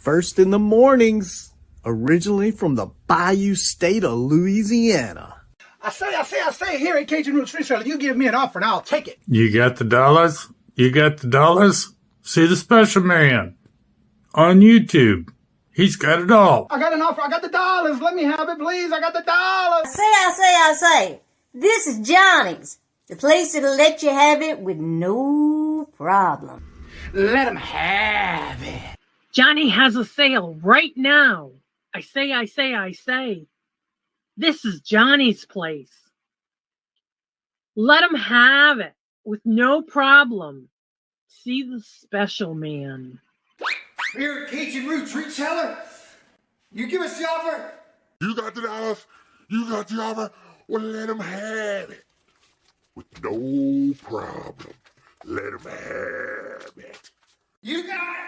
First in the mornings, originally from the Bayou State of Louisiana. I say, here at Cajun Roots Reseller, you give me an offer and I'll take it. You got the dollars? You got the dollars? See the special man on YouTube. He's got it all. I got an offer. I got the dollars. Let me have it, please. I got the dollars. I say. This is Johnny's, the place that'll let you have it with no problem. Let him have it. Johnny has a sale right now. I say. This is Johnny's place. Let him have it with no problem. See the special man. Here at Cajun Roots Reseller, you give us the offer. You got the dollars. You got the offer. Well, let him have it with no problem. Let him have it. You got it.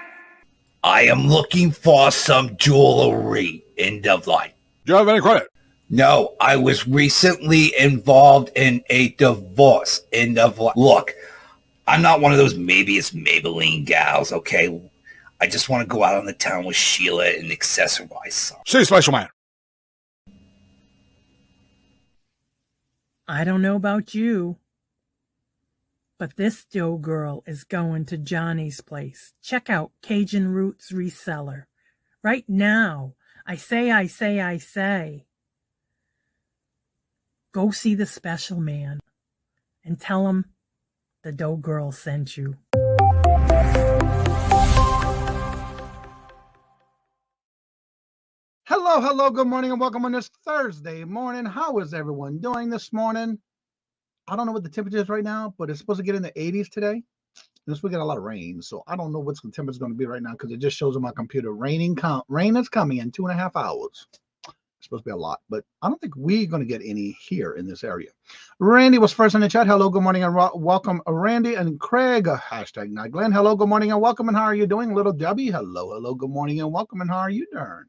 I am looking for some jewelry in Devline. Do you have any credit? No, I was recently involved in a divorce in Devline. Look, I'm not one of those maybe it's Maybelline gals, okay? I just want to go out on the town with Sheila and accessorize some. See, special man. I don't know about you, but this Joe girl is going to Johnny's place. Check out Cajun Roots Reseller. Right now. I say. Go see the special man and tell him the Doe girl sent you. Hello, good morning and welcome on this Thursday morning. How is everyone doing this morning? I don't know what the temperature is right now, but it's supposed to get in the 80s today. This we get a lot of rain, so I don't know what the temperature is going to be right now because it just shows on my computer rain is coming in 2.5 hours. It's supposed to be a lot, but I don't think we're going to get any here in this area. Randy was first in the chat. Hello, good morning and welcome, Randy and Craig. Hashtag Night Glenn. Hello, good morning and welcome, and how are you doing? Little Debbie. Hello, good morning and welcome, and how are you doing?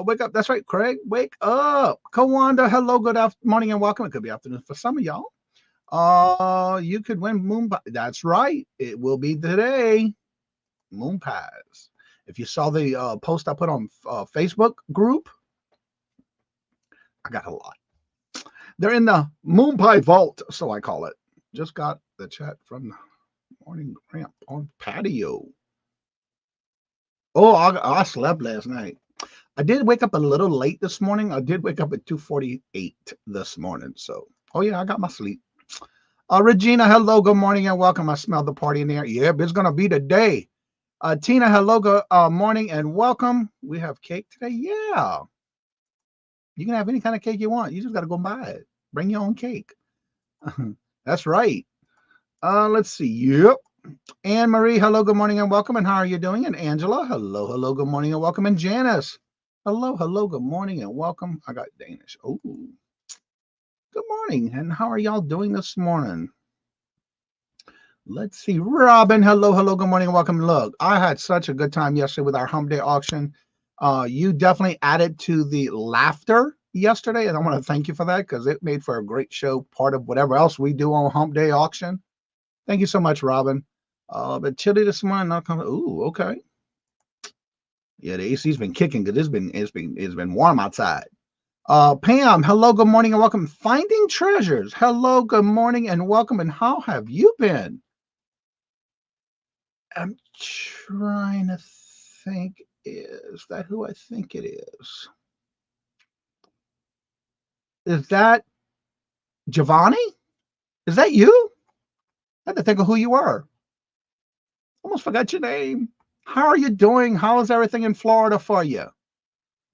Wake up. That's right, Craig. Wake up. Kawanda, hello, good morning and welcome. It could be afternoon for some of y'all. You could win moon. That's right. It will be today. moon pies. If you saw the post I put on Facebook group, I got a lot. They're in the moon pie vault, so I call it. Just got the chat from the morning ramp on patio. Oh, I slept last night. I did wake up a little late this morning. I did wake up at 2:48 this morning. So, oh yeah, I got my sleep. Regina, hello, good morning and welcome. I smell the party in there. Yep, it's gonna be the day. Tina, hello, good morning and welcome. We have cake today. Yeah, you can have any kind of cake you want. You just gotta go buy it. Bring your own cake. That's right. Let's see. Yep. Anne Marie, hello, good morning and welcome. And how are you doing? And Angela, hello, good morning and welcome. And Janice, hello, good morning and welcome. I got Danish. Oh, good morning. And how are y'all doing this morning? Let's see. Robin, hello, good morning and welcome. Look, I had such a good time yesterday with our hump day auction. You definitely added to the laughter yesterday, and I want to thank you for that because it made for a great show, part of whatever else we do on hump day auction. Thank you so much, Robin. But chilly this morning, not coming. Ooh, okay. Yeah, the AC's been kicking because it's been warm outside. Pam, hello, good morning and welcome. Finding Treasures, hello, good morning and welcome. And how have you been? I'm trying to think. Is that who I think it is? Is that Giovanni? Is that you? I had to think of who you were. Almost forgot your name. How are you doing? How is everything in Florida for you?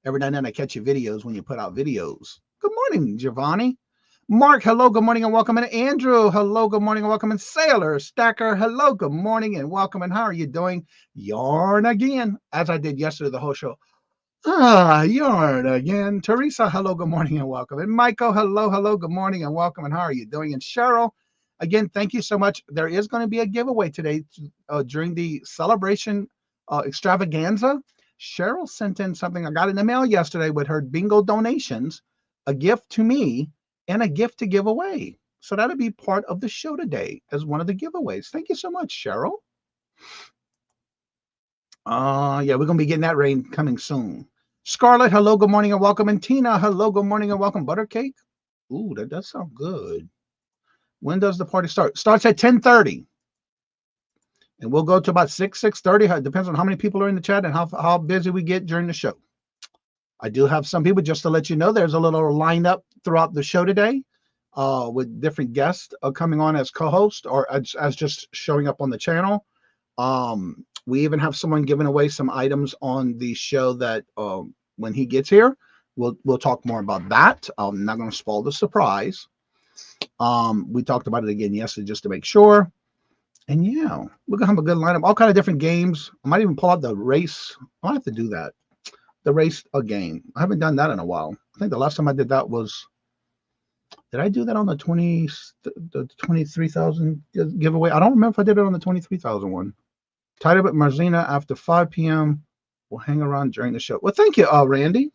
Every now and then I catch your videos when you put out videos. Good morning, Giovanni. Mark, hello, good morning and welcome. And Andrew, hello, good morning and welcome. And Sailor, Stacker, hello, good morning and welcome. And how are you doing? Yarn again, as I did yesterday, the whole show. Yarn again. Teresa, hello, good morning and welcome. And Michael, hello, good morning and welcome. And how are you doing? And Cheryl, again, thank you so much. There is going to be a giveaway today during the celebration extravaganza. Cheryl sent in something. I got in the mail yesterday with her bingo donations, a gift to me, and a gift to give away. So that'll be part of the show today as one of the giveaways. Thank you so much, Cheryl. Yeah, we're going to be getting that rain coming soon. Scarlett, hello, good morning and welcome. And Tina, hello, good morning and welcome. Butter cake? Ooh, that does sound good. When does the party start? Starts at 10:30. And we'll go to about 6:30. It depends on how many people are in the chat and how busy we get during the show. I do have some people, just to let you know, there's a little lineup throughout the show today with different guests coming on as co-host or as just showing up on the channel. We even have someone giving away some items on the show that when he gets here, we'll talk more about that. I'm not going to spoil the surprise. We talked about it again yesterday just to make sure. And yeah, we're gonna have a good lineup, all kind of different games. I might even pull out the race. I might have to do that. The race game. I haven't done that in a while. I think the last time I did that was, did I do that on the 23,000 giveaway? I don't remember if I did it on the 23,000 one. Tied up at Marzina after 5 p.m. We'll hang around during the show. Well, thank you, Randy.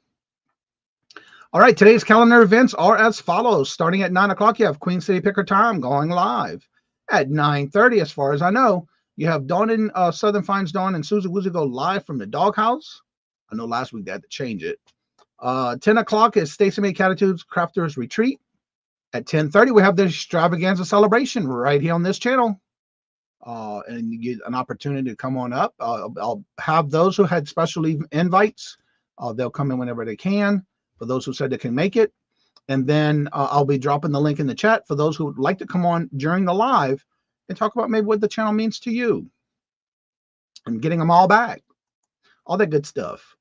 All right, today's calendar events are as follows. Starting at 9 o'clock, you have Queen City Picker Time going live. At 9:30, as far as I know, you have Dawn and Southern Finds Dawn and Susie Woozy go live from the doghouse. I know last week they had to change it. 10 o'clock is Stacey May Catitudes Crafters Retreat. At 10:30, we have the extravaganza celebration right here on this channel. And you get an opportunity to come on up. I'll have those who had special invites. They'll come in whenever they can. For those who said they can make it. And then I'll be dropping the link in the chat for those who would like to come on during the live and talk about maybe what the channel means to you and getting them all back. All that good stuff.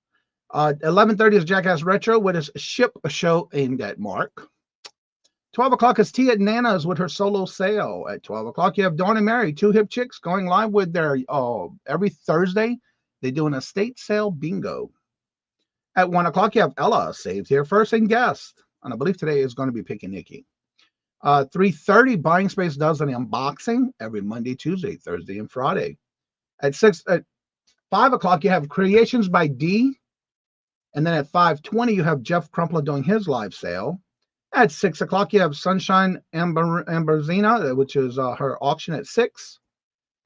11:30 is Jackass Retro with his ship show aimed at Mark. 12 o'clock is Tia Nana's with her solo sale. At 12 o'clock, you have Dawn and Mary, two hip chicks, going live with their, every Thursday, they do an estate sale bingo. At 1 o'clock, you have Ella, saved here first and guest. And I believe today is going to be Picky Nicky. 3:30, Buying Space does an unboxing every Monday, Tuesday, Thursday, and Friday. At 5 o'clock, you have Creations by D. And then at 5:20, you have Jeff Crumpler doing his live sale. At 6 o'clock, you have Sunshine Amberzina, which is her auction at 6.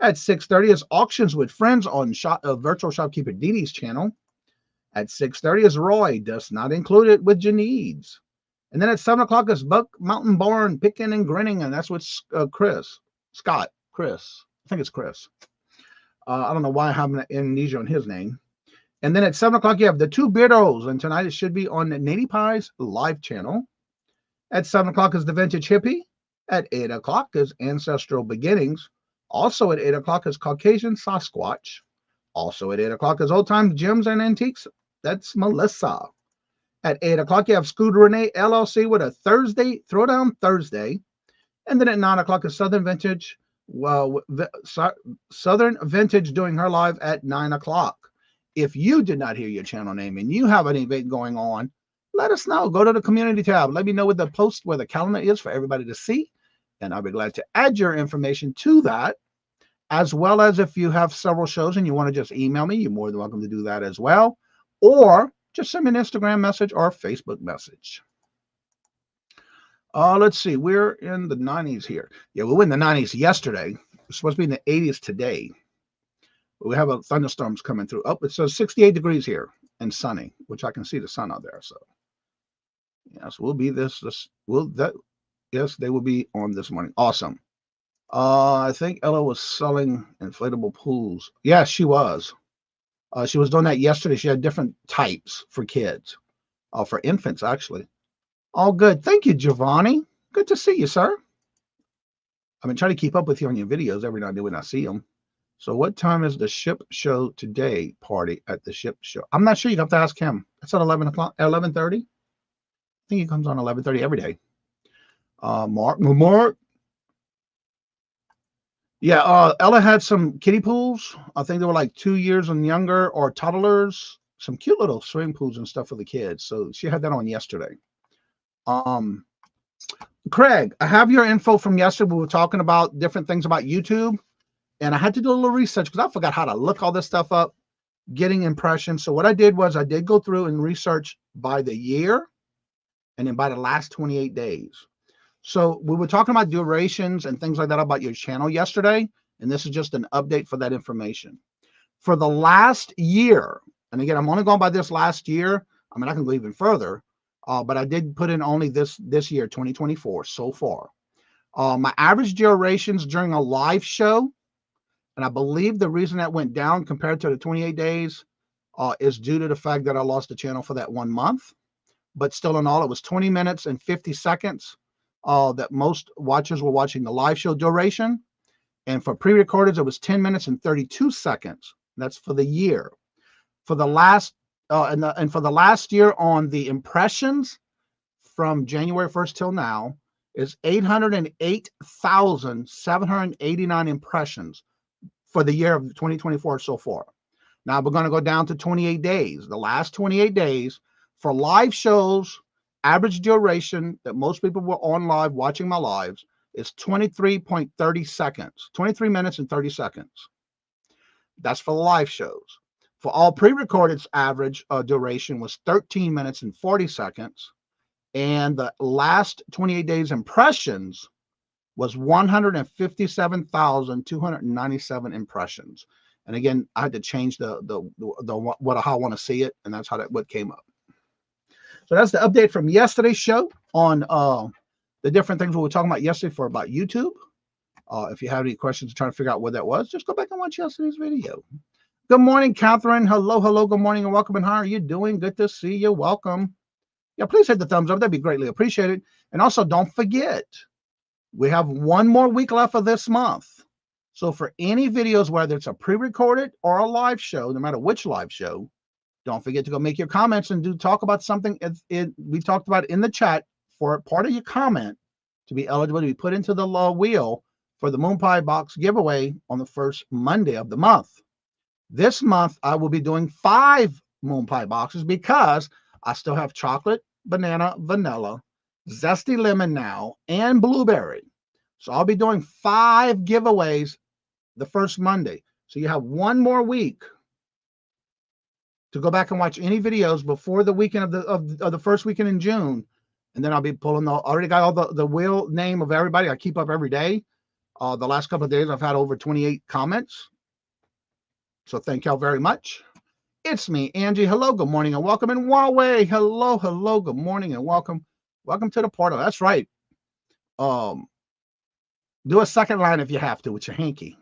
At 6:30 is Auctions with Friends on Virtual Shopkeeper Dee Dee's channel. At 6:30 is Roy, Does Not Include It with Janine's. And then at 7 o'clock is Buck Mountain Barn, Picking and Grinning, and that's with Scott. I think it's Chris. I don't know why I have an amnesia on his name. And then at 7 o'clock, you have the Two Beardos, and tonight it should be on Nady Pie's live channel. At 7 o'clock is The Vintage Hippie. At 8 o'clock is Ancestral Beginnings. Also at 8 o'clock is Caucasian Sasquatch. Also at 8 o'clock is Old Time Gems and Antiques. That's Melissa. At 8 o'clock, you have Scooter Renee LLC with a Thursday, Throwdown Thursday. And then at 9 o'clock is Southern Vintage. Well, Southern Vintage doing her live at 9 o'clock. If you did not hear your channel name and you have an event going on, let us know. Go to the community tab. Let me know what the post, where the calendar is for everybody to see. And I'll be glad to add your information to that. As well as if you have several shows and you want to just email me, you're more than welcome to do that as well. Or just send me an Instagram message or a Facebook message. Let's see. We're in the 90s here. Yeah, we were in the 90s yesterday. It's supposed to be in the 80s today. We have a thunderstorms coming through. Oh, it says 68 degrees here and sunny, which I can see the sun out there. So, yes, we'll be yes, they will be on this morning. Awesome. I think Ella was selling inflatable pools. Yeah, she was. She was doing that yesterday. She had different types for kids, for infants, actually. All good. Thank you, Giovanni. Good to see you, sir. I've been trying to keep up with you on your videos every now and then when I see them. So what time is the ship show today? Party at the ship show. I'm not sure. You have to ask him. It's at 11 o'clock, 11:30. I think he comes on 11:30 every day. Mark. Yeah, Ella had some kiddie pools. I think they were like 2 years and younger or toddlers. Some cute little swimming pools and stuff for the kids. So she had that on yesterday. Craig, I have your info from yesterday. We were talking about different things about YouTube. And I had to do a little research because I forgot how to look all this stuff up, getting impressions. So what I did was I did go through and research by the year and then by the last 28 days. So we were talking about durations and things like that about your channel yesterday, and this is just an update for that information. For the last year, and again, I'm only going by this last year. I mean, I can go even further, but I did put in only this year, 2024, so far. My average durations during a live show, and I believe the reason that went down compared to the 28 days is due to the fact that I lost the channel for that 1 month. But still in all, it was 20 minutes and 50 seconds. That most watchers were watching the live show duration. And for pre-recorded, it was 10 minutes and 32 seconds. That's for the year. For the last and for the last year on the impressions from January 1st till now is 808,789 impressions for the year of 2024 so far. Now we're going to go down to 28 days. The last 28 days for live shows, average duration that most people were on live watching my lives is 23.30 seconds, 23 minutes and 30 seconds. That's for the live shows. For all pre-recorded, average duration was 13 minutes and 40 seconds. And the last 28 days impressions was 157,297 impressions. And again, I had to change how I want to see it, and that's what came up. So that's the update from yesterday's show on the different things we were talking about yesterday about YouTube. If you have any questions trying to figure out what that was, just go back and watch yesterday's video. Good morning, Catherine. Hello. Good morning and welcome. And how are you doing? Good to see you. Welcome. Yeah, please hit the thumbs up. That'd be greatly appreciated. And also, don't forget, we have one more week left of this month. So for any videos, whether it's a pre-recorded or a live show, no matter which live show, don't forget to go make your comments and talk about something we talked about in the chat for part of your comment to be eligible to be put into the wheel for the Moon Pie Box giveaway on the first Monday of the month. This month, I will be doing 5 Moon Pie boxes because I still have chocolate, banana, vanilla, zesty lemon now, and blueberry. So I'll be doing 5 giveaways the first Monday. So you have one more week to go back and watch any videos before the weekend of the first weekend in June. And then I'll be pulling already got all the wheel name of everybody I keep up every day. The last couple of days, I've had over 28 comments. So thank y'all very much. It's me, Angie. Hello, good morning, and welcome. And Huawei, hello, hello, good morning, and welcome. Welcome to the portal. That's right. Do a second line if you have to with your hanky.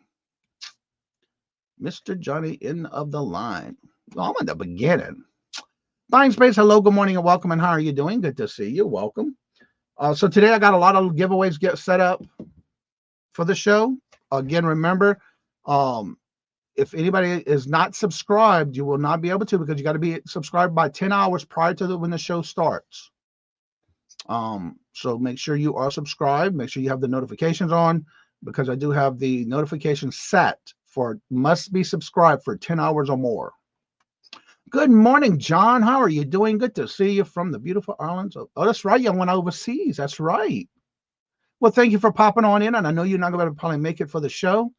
Mr. Johnny in of the line. Oh, I'm at the beginning. Buying Space, hello, good morning, and welcome. And how are you doing? Good to see you. Welcome. So today I got a lot of giveaways get set up for the show. Again, remember, if anybody is not subscribed, you will not be able to, because you got to be subscribed by 10 hours prior to when the show starts. So make sure you are subscribed. Make sure you have the notifications on, because I do have the notifications set for must be subscribed for 10 hours or more. Good morning, John. How are you doing? Good to see you from the beautiful islands. Oh, that's right. You went overseas. That's right. Well, thank you for popping on in. And I know you're not going to probably make it for the show,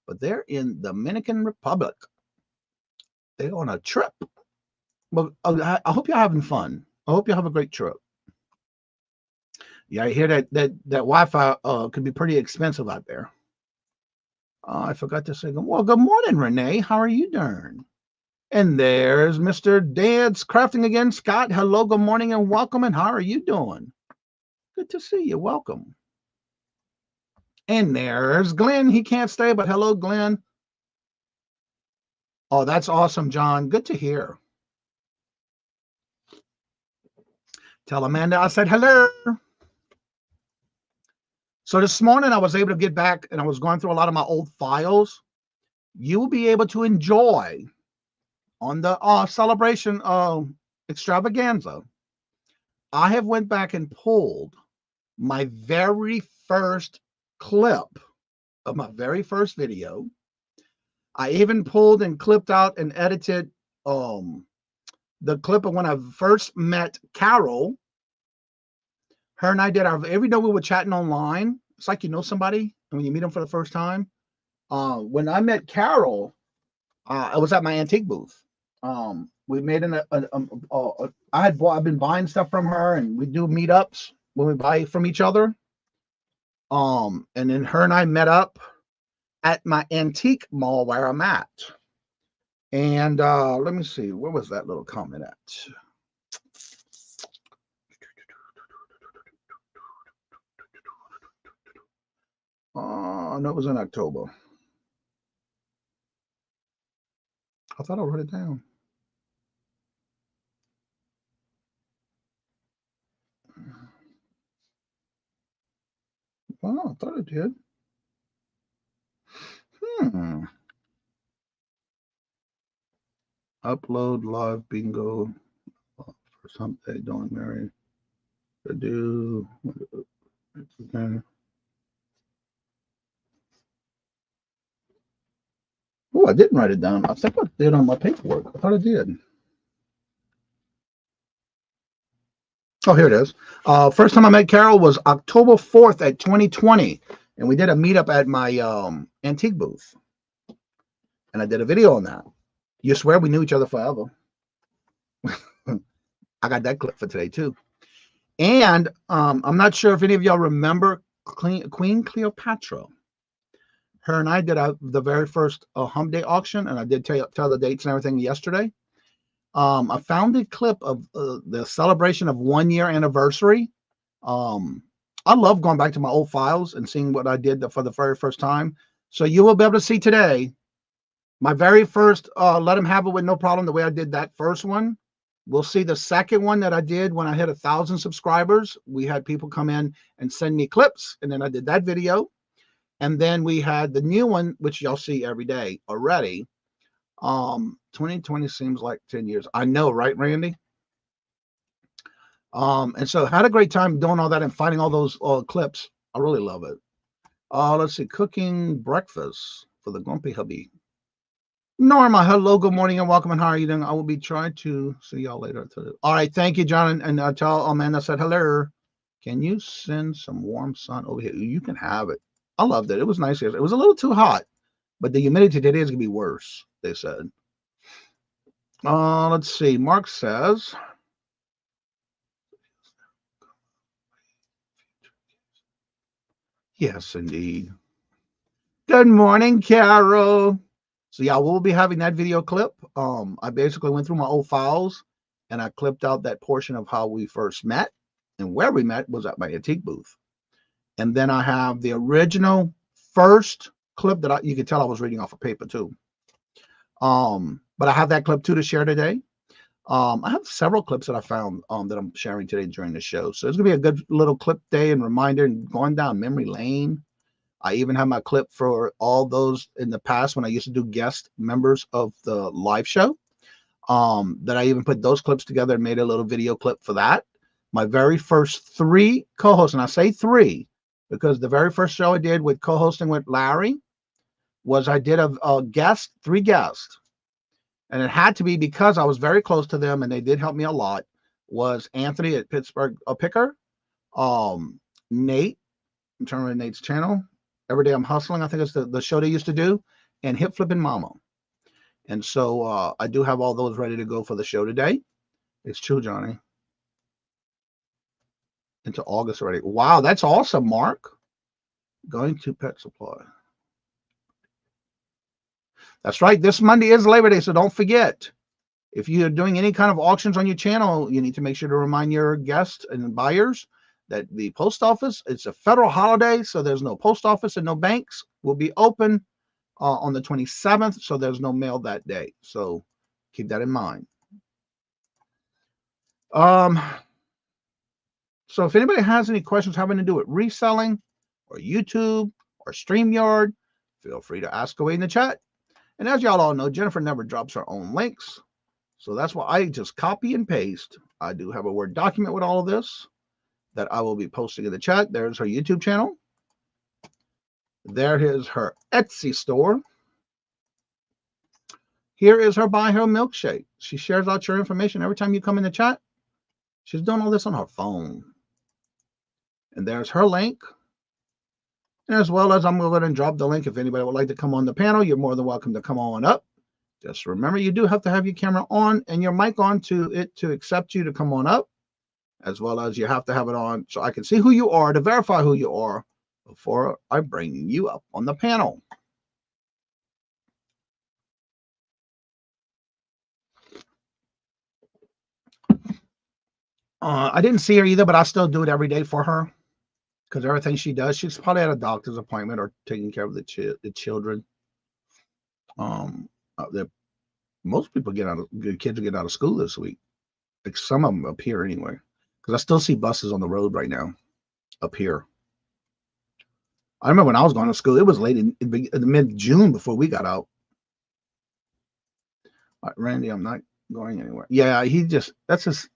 but they're in Dominican Republic. They're on a trip. Well, I hope you're having fun. I hope you have a great trip. Yeah, I hear that Wi-Fi could be pretty expensive out there. I forgot to say, well, good morning, Renee. How are you doing? And there's Mr. Dad's Crafting again. Scott, hello, good morning, and welcome. And how are you doing? Good to see you. Welcome. And there's Glenn. He can't stay, but hello, Glenn. Oh, that's awesome, John. Good to hear. Tell Amanda I said hello. So this morning I was able to get back, and I was going through a lot of my old files. You will be able to enjoy on the celebration extravaganza. I have went back and pulled my very first clip of my very first video. I even pulled and clipped out and edited the clip of when I first met Carol. Her and I did every day we were chatting online. It's like you know somebody and when you meet them for the first time. When I met Carol, I was at my antique booth. We made I've been buying stuff from her, and we do meetups when we buy from each other. And then her and I met up at my antique mall where I'm at. And let me see, where was that little comment at? No, it was in October. I thought I wrote it down. Oh, I thought it did. Upload live bingo for something. Don't marry. Do. Okay. Oh, I didn't write it down. I think I did on my paperwork. I thought I did. Oh, here it is. First time I met Carol was October 4th at 2020. And we did a meetup at my antique booth. And I did a video on that. You swear we knew each other forever. I got that clip for today, too. And I'm not sure if any of y'all remember Queen Cleopatra. Her and I did the very first Hump Day auction, and I did tell the dates and everything yesterday. I found a clip of the celebration of 1 year anniversary. I love going back to my old files and seeing what I did for the very first time. So you will be able to see today my very first Let Them Have It With No Problem, the way I did that first one. We'll see the second one that I did when I hit 1,000 subscribers. We had people come in and send me clips, and then I did that video. And then we had the new one, which y'all see every day already. 2020 seems like 10 years. I know, right, Randy? And so had a great time doing all that and finding all those clips. I really love it. Let's see, cooking breakfast for the grumpy hubby. Norma, hello, good morning, and welcome. And how are you doing? I will be trying to see y'all later. All right, thank you, John. And tell Amanda I said hello. Can you send some warm sun over here? You can have it. I loved it. It was nice. It was a little too hot, but the humidity today is going to be worse, they said. Let's see. Mark says, yes, indeed. Good morning, Carol. So yeah, we'll be having that video clip. I basically went through my old files and I clipped out that portion of how we first met, and where we met was at my antique booth. And then I have the original first clip that you can tell I was reading off of paper too. But I have that clip too to share today. I have several clips that I found that I'm sharing today during the show. So it's gonna be a good little clip day and reminder and going down memory lane. I even have my clip for all those in the past when I used to do guest members of the live show. That I even put those clips together and made a little video clip for that. My very first 3 co-hosts, and I say 3 because the very first show I did with co-hosting with Larry was I did a guest, 3 guests. And it had to be because I was very close to them and they did help me a lot, was Anthony at Pittsburgh Picker, Nate, I'm trying to remember Nate's channel, Every Day I'm Hustling, I think it's the show they used to do, and Hip Flipping Mama. And so I do have all those ready to go for the show today. It's true, Johnny. Into August already. Wow, that's awesome, Mark. Going to Pet Supply. That's right. This Monday is Labor Day, so don't forget. If you're doing any kind of auctions on your channel, you need to make sure to remind your guests and buyers that the post office, it's a federal holiday, so there's no post office and no banks will be open on the 27th, so there's no mail that day. So keep that in mind. So if anybody has any questions having to do with reselling or YouTube or StreamYard, feel free to ask away in the chat. And as y'all all know, Jennifer never drops her own links. So that's why I just copy and paste. I do have a Word document with all of this that I will be posting in the chat. There's her YouTube channel. There is her Etsy store. Here is her Buy Her Milkshake. She shares out your information every time you come in the chat. She's doing all this on her phone. And there's her link. As well as I'm going to drop the link. If anybody would like to come on the panel, you're more than welcome to come on up. Just remember, you do have to have your camera on and your mic on to accept you to come on up, as well as you have to have it on so I can see who you are, to verify who you are before I bring you up on the panel. I didn't see her either, but I still do it every day for her. Because everything she does, she's probably at a doctor's appointment or taking care of the children. Most people kids are getting out of school this week. Like some of them up here anyway. Because I still see buses on the road right now up here. I remember when I was going to school, it was late in mid-June before we got out. All right, Randy, I'm not going anywhere. Yeah, that's his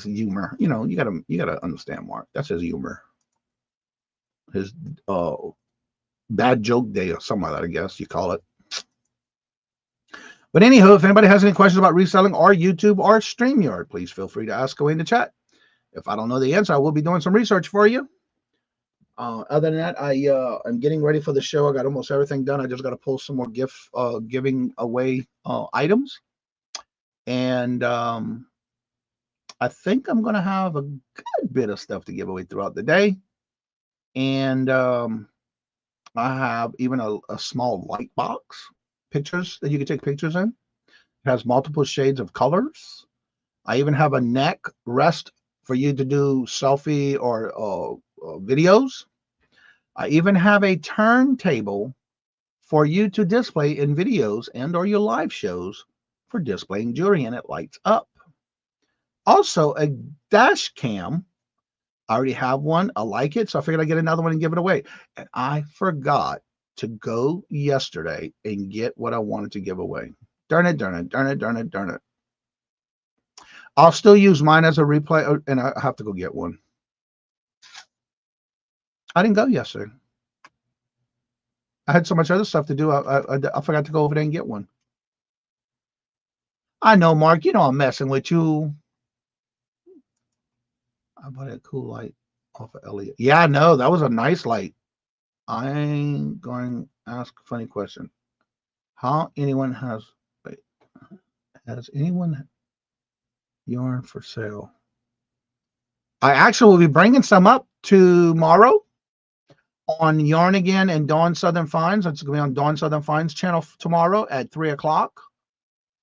humor. You know, you gotta understand, Mark. That's his humor. His bad joke day or something like that, I guess you call it. But anywho, if anybody has any questions about reselling or YouTube or StreamYard, please feel free to ask away in the chat. If I don't know the answer, I will be doing some research for you. Other than that, I'm getting ready for the show. I got almost everything done. I just got to pull some more giving away items. And I think I'm going to have a good bit of stuff to give away throughout the day. And I have even a small light box, pictures that you can take pictures in. It has multiple shades of colors. I even have a neck rest for you to do selfie or videos. I even have a turntable for you to display in videos and or your live shows for displaying jewelry, and it lights up. Also, a dash cam. I already have one. I like it, so I figured I'd get another one and give it away. And I forgot to go yesterday and get what I wanted to give away. Darn it, darn it, darn it, darn it, darn it. I'll still use mine as a replay, and I have to go get one. I didn't go yesterday. I had so much other stuff to do, I forgot to go over there and get one. I know, Mark. You know I'm messing with you. I bought a cool light off of Elliot. Yeah, I know. That was a nice light. I'm going to ask a funny question. Has anyone yarn for sale? I actually will be bringing some up tomorrow on Yarn Again and Dawn Southern Finds. It's going to be on Dawn Southern Finds channel tomorrow at 3 o'clock.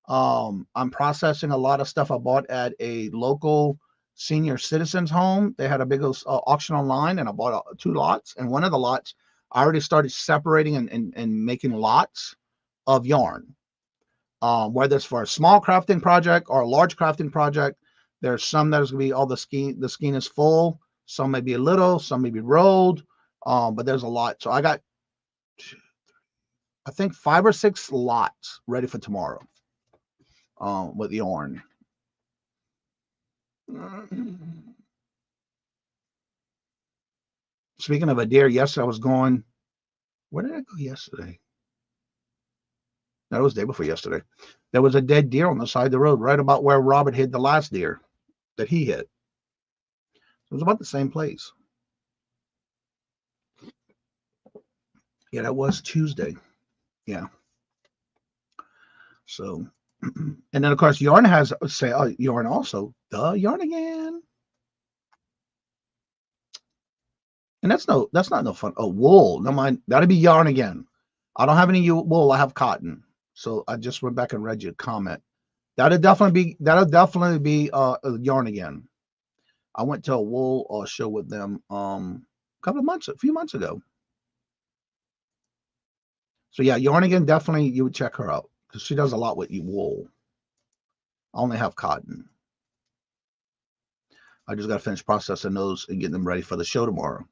I'm processing a lot of stuff I bought at a local senior citizens home. They had a big auction online, and I bought 2 lots. And one of the lots, I already started separating and making lots of yarn. Whether it's for a small crafting project or a large crafting project, there's some that is going to be all the skein is full. Some may be a little, some may be rolled, but there's a lot. So I got, I think 5 or 6 lots ready for tomorrow with yarn. Speaking of a deer, yesterday I was going, where did I go yesterday? No, it was the day before yesterday. There was a dead deer on the side of the road, right about where Robert hid the last deer that he hit. It was about the same place. Yeah, that was Tuesday. Yeah. So, and then of course, Yarn has Yarn also, the Yarn Again. And that's not no fun. Oh, wool. No mind. That'd be Yarn Again. I don't have any wool. I have cotton. So I just went back and read your comment. That'll definitely be Yarn Again. I went to a wool show with them a few months ago. So yeah, Yarn Again, definitely you would check her out because she does a lot with wool. I only have cotton. I just got to finish processing those and getting them ready for the show tomorrow.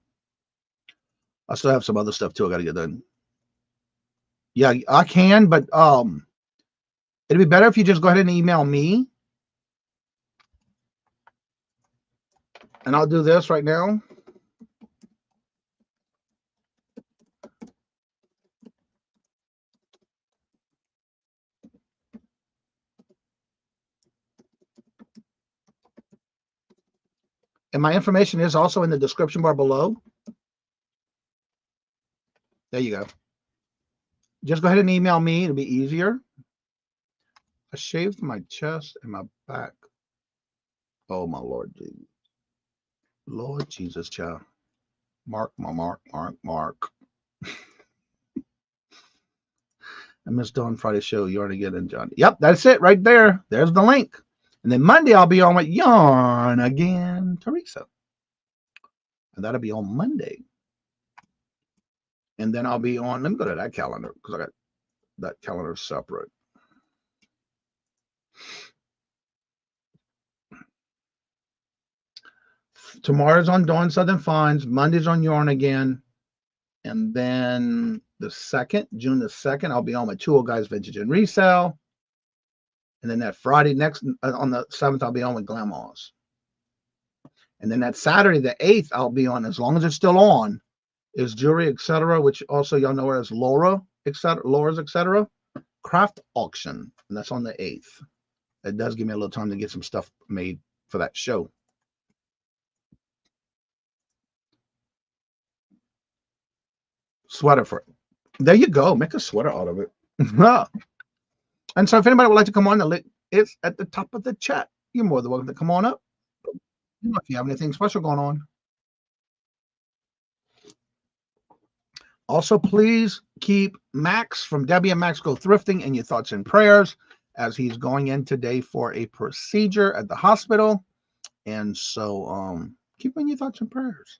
I still have some other stuff too I got to get done. Yeah, I can, but it'd be better if you just go ahead and email me. And I'll do this right now. And my information is also in the description bar below. There you go. Just go ahead and email me. It'll be easier. I shaved my chest and my back. Oh, my Lord. Dude. Lord Jesus, child. Mark. I missed Dawn Friday show. Yarn Again and Johnny. Yep, that's it right there. There's the link. And then Monday, I'll be on with Yarn Again, Teresa. And that'll be on Monday. And then I'll be on, let me go to that calendar because I got that calendar separate. Tomorrow's on Dawn Southern Finds. Monday's on Yarn Again. And then the 2nd, June the 2nd, I'll be on with 2 Old Guys Vintage and Resale. And then that Friday next, on the 7th, I'll be on with Glamours. And then that Saturday, the 8th, I'll be on, as long as it's still on, is Jewelry, etc., which also y'all know her as Laura, etc., Laura's, etc., Craft Auction. And that's on the 8th. It does give me a little time to get some stuff made for that show. Sweater for it. There you go. Make a sweater out of it. And so if anybody would like to come on, the link is at the top of the chat. You're more than welcome to come on up. You know, if you have anything special going on. Also, please keep Max from Debbie and Max Go Thrifting in your thoughts and prayers as he's going in today for a procedure at the hospital. And so keep him in your thoughts and prayers.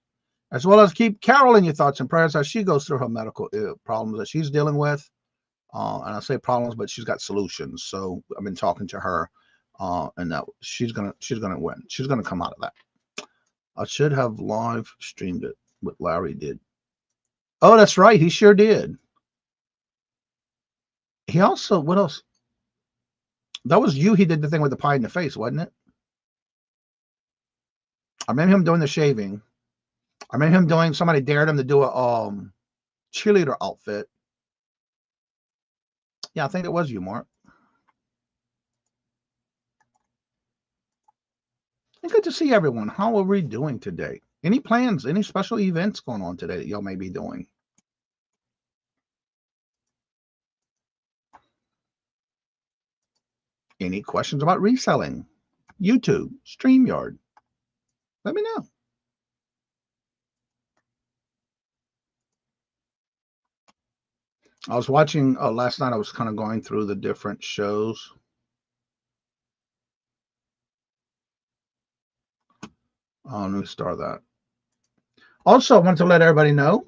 As well as keep Carol in your thoughts and prayers as she goes through her medical problems that she's dealing with. And I say problems, but she's got solutions. So I've been talking to her, and that she's gonna win. She's gonna come out of that. I should have live streamed it. What Larry did. Oh, that's right. He sure did. He also, what else? That was you. He did the thing with the pie in the face, wasn't it? I remember him doing the shaving. I remember him doing, somebody dared him to do a cheerleader outfit. Yeah, I think it was you, Mark. And good to see everyone. How are we doing today? Any plans, any special events going on today that y'all may be doing? Any questions about reselling? YouTube, StreamYard? Let me know. I was watching last night. I was kind of going through the different shows. Let me start that. Also, I want to let everybody know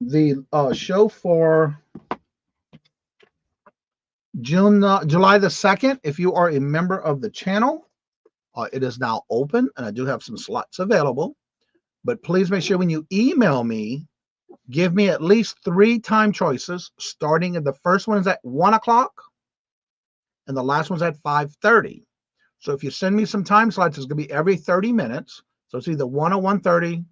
the show for July the 2nd. If you are a member of the channel, it is now open, and I do have some slots available. But please make sure when you email me, give me at least 3 time choices, starting at the first one is at 1 o'clock, and the last one's at 5:30. So if you send me some time slots, it's going to be every 30 minutes. So it's either 1 or 1:30,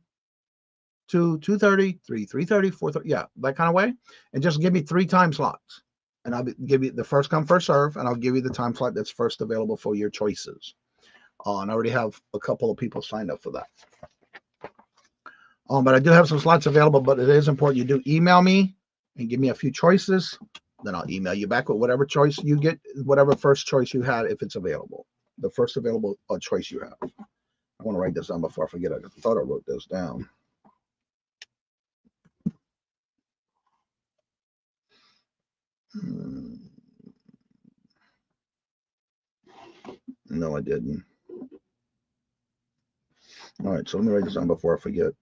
2, 2:30, 3, 3:30, 4:30, yeah, that kind of way. And just give me 3 time slots. And I'll give you the first come, first serve, and I'll give you the time slot that's first available for your choices. And I already have a couple of people signed up for that. But I do have some slots available, but it is important you do email me and give me a few choices. Then I'll email you back with whatever choice you get, whatever first choice you had, if it's available. The first available choice you have. I want to write this down before I forget. I thought I wrote this down. No, I didn't. All right, so let me write this down before I forget.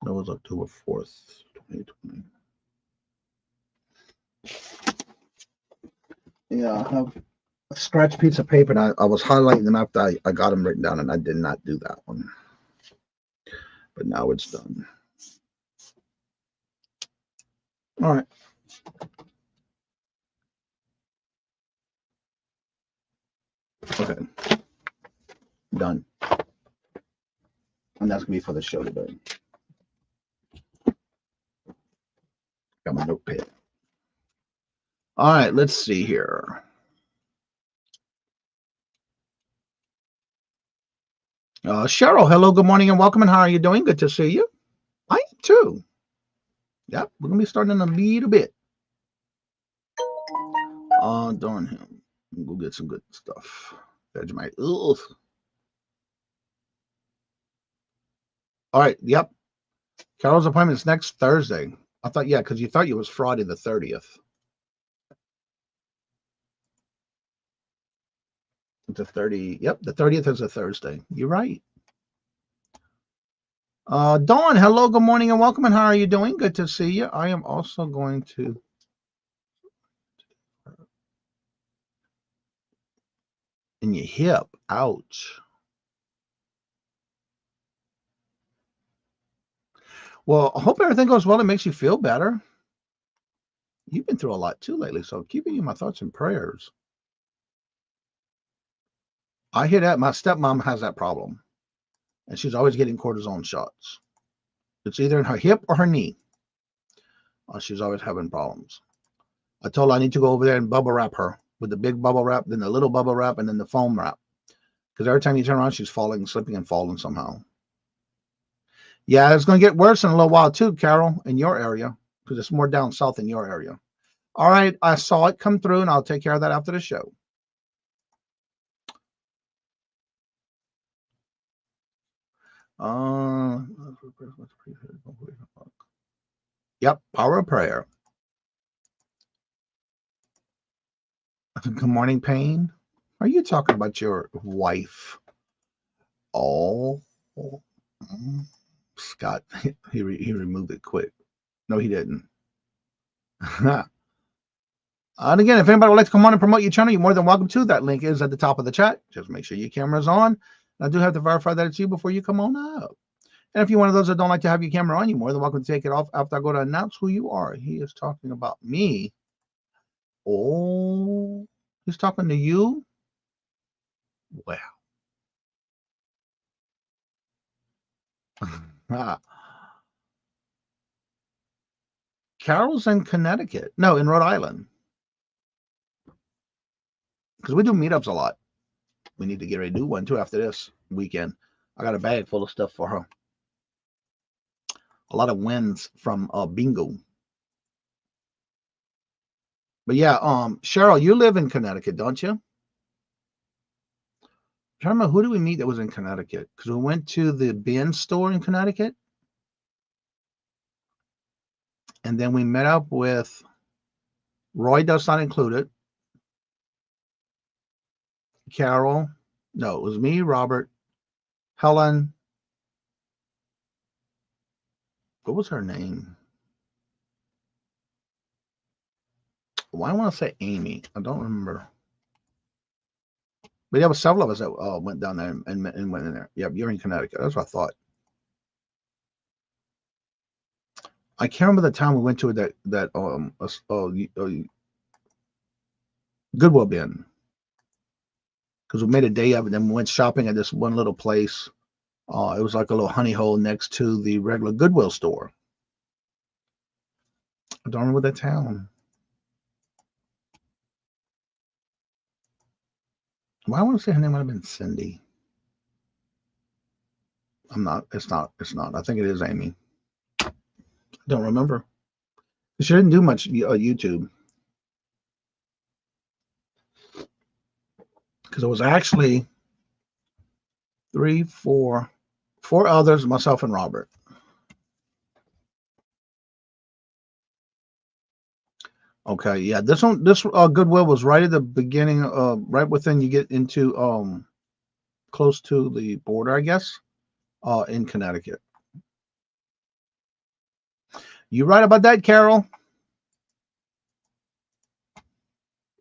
That was October 4th, 2020. Yeah, I have a scratch piece of paper, and I was highlighting them after I got them written down, and I did not do that one. But now it's done. All right. Okay. Done. And that's going to be for the show today. Got my notepad. All right, let's see here. Cheryl, hello, good morning, and welcome, and how are you doing? Good to see you. I am too. Yep, we're going to be starting in a little bit. Darn him. We'll get some good stuff. Vegemite. Ugh. All right, yep. Carol's appointment is next Thursday. I thought, yeah, because you thought it was Friday the 30th. The 30th. Yep, the 30th is a Thursday. You're right. Dawn, hello, good morning, and welcome, and how are you doing? Good to see you. I am also going to in your hip. Ouch. Well, I hope everything goes well. It makes you feel better. You've been through a lot too lately, so keeping you in my thoughts and prayers. I hear that. My stepmom has that problem, and she's always getting cortisone shots. It's either in her hip or her knee. She's always having problems. I told her I need to go over there and bubble wrap her with the big bubble wrap, then the little bubble wrap, and then the foam wrap. Because every time you turn around, she's falling, slipping, and falling somehow. Yeah, it's going to get worse in a little while too, Carol, in your area, because it's more down south in your area. All right, I saw it come through, and I'll take care of that after the show. Yep, power of prayer. Good morning, Payne. Are you talking about your wife? Oh, Scott, he removed it quick. No, he didn't. And again, if anybody would like to come on and promote your channel, you're more than welcome to. That link is at the top of the chat. Just make sure your camera's on. And I do have to verify that it's you before you come on up. And if you're one of those that don't like to have your camera on, you're more than welcome to take it off after I go to announce who you are. He is talking about me. Oh, he's talking to you? Wow. Carol's in Connecticut. No, in Rhode Island. Because we do meetups a lot. We need to get ready to do one too after this weekend. I got a bag full of stuff for her. A lot of wins from bingo. But yeah, Cheryl, you live in Connecticut, don't you? I'm trying to remember, who did we meet that was in Connecticut? Because we went to the bin store in Connecticut. And then we met up with Roy Does Not Included, Carol. No, it was me, Robert, Helen. What was her name? Why do I want to say Amy? I don't remember. But there were several of us that went down there and went in there. Yep, you're in Connecticut. That's what I thought. I can't remember the time we went to that Goodwill bin, because we made a day of it. Then we went shopping at this one little place. It was like a little honey hole next to the regular Goodwill store. I don't remember that town. Well, I want to say her name might have been Cindy. I'm not. It's not. I think it is Amy. I don't remember. She didn't do much YouTube. Because it was actually four others, myself and Robert. Okay, yeah, this Goodwill was right at the beginning, right within you get into close to the border, I guess, in Connecticut. You right about that, Carol?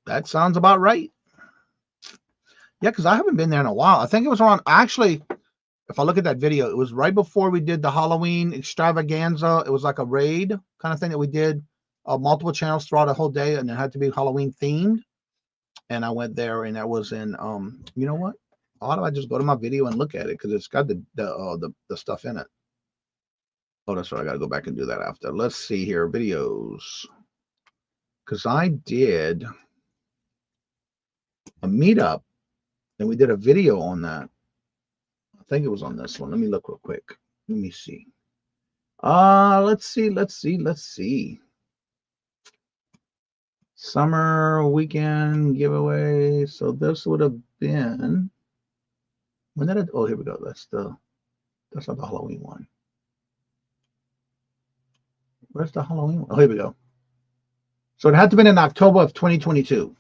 That sounds about right. Yeah, because I haven't been there in a while. I think it was around, actually, if I look at that video, it was right before we did the Halloween extravaganza. It was like a raid kind of thing that we did, multiple channels throughout the whole day, and it had to be Halloween themed. And I went there, and that was in, you know what? Why do I just go to my video and look at it? Because it's got the stuff in it. Oh, that's right. I got to go back and do that after. Let's see here. Videos. Because I did a meetup, and we did a video on that. I think it was on this one. Let me look real quick. Let me see. Let's see. Summer weekend giveaway. So this would have been, when did it? Oh, here we go. That's not the Halloween one. Where's the Halloween one? Oh, here we go. So it had to have been in October of 2022.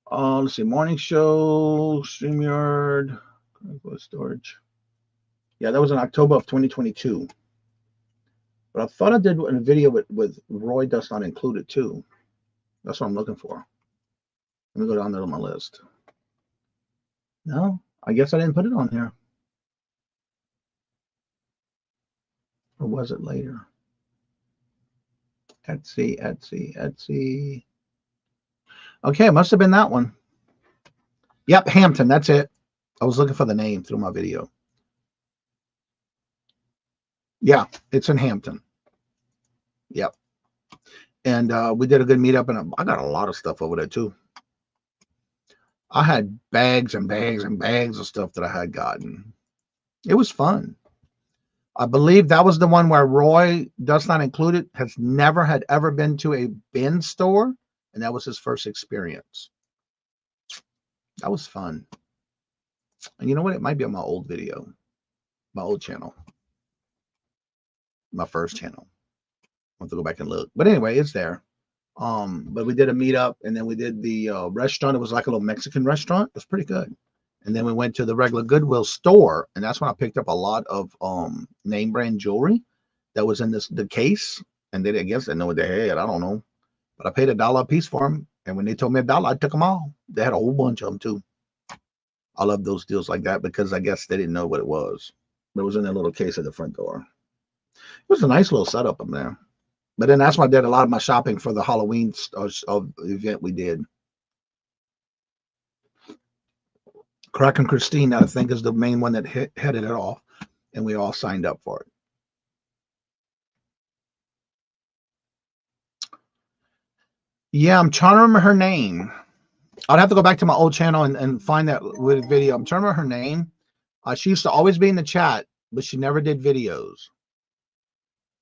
Let's see. Morning show, StreamYard, storage. Yeah, that was in October of 2022. But I thought I did a video with Roy Does Not Included too. That's what I'm looking for. Let me go down there on my list. No, I guess I didn't put it on here. Or was it later? Etsy. Okay, it must have been that one. Yep, Hampton, that's it. I was looking for the name through my video. Yeah, it's in Hampton. Yep. And we did a good meetup, and I got a lot of stuff over there too. I had bags and bags and bags of stuff that I had gotten. It was fun. I believe that was the one where Roy Does Not Included has never had ever been to a bin store, and that was his first experience. That was fun. And you know what? It might be on my old video, my old channel, my first channel. I'll have to go back and look. But anyway, it's there. But we did a meetup, and then we did the restaurant. It was like a little Mexican restaurant. It was pretty good. And then we went to the regular Goodwill store, and that's when I picked up a lot of name brand jewelry that was in the case. And they, I guess they know what they had. I don't know. But I paid $1 a piece for them. And when they told me $1, I took them all. They had a whole bunch of them too. I love those deals like that because I guess they didn't know what it was. But it was in that little case at the front door. It was a nice little setup up there. But then that's why I did a lot of my shopping for the Halloween event we did. Crack and Christine, I think, is the main one that headed it off, and we all signed up for it. Yeah, I'm trying to remember her name. I'd have to go back to my old channel and find that video. I'm trying to remember her name. She used to always be in the chat, but she never did videos.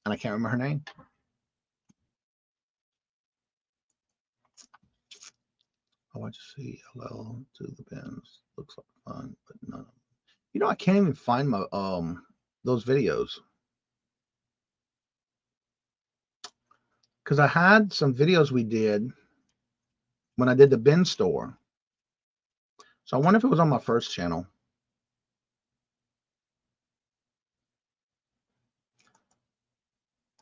And I can't remember her name. I want to see LL to the bins. Looks like fun, but no. You know, I can't even find my those videos. Because I had some videos we did when I did the bin store. So I wonder if it was on my first channel.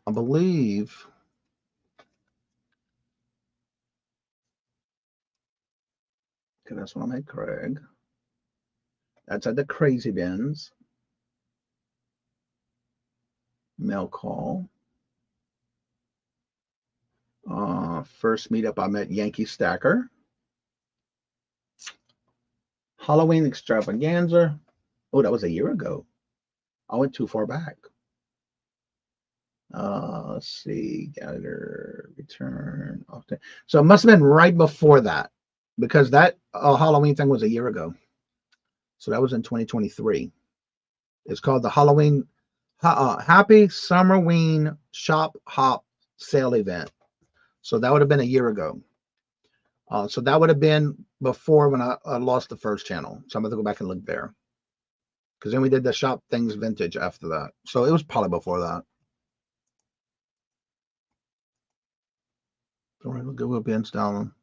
I believe. Okay, that's when I made Craig. That's at the Crazy Bins. Mail call. First meetup, I met Yankee Stacker. Halloween extravaganza. Oh, that was a year ago. I went too far back. Let's see. Gather, return. Often. So it must have been right before that, because that Halloween thing was a year ago. So that was in 2023. It's called the Halloween Happy Summerween Shop Hop Sale Event. So that would have been a year ago. So that would have been before when I lost the first channel. So I'm going to go back and look there. Because then we did the Shop Things Vintage after that. So it was probably before that. All right, we'll go with Ben's down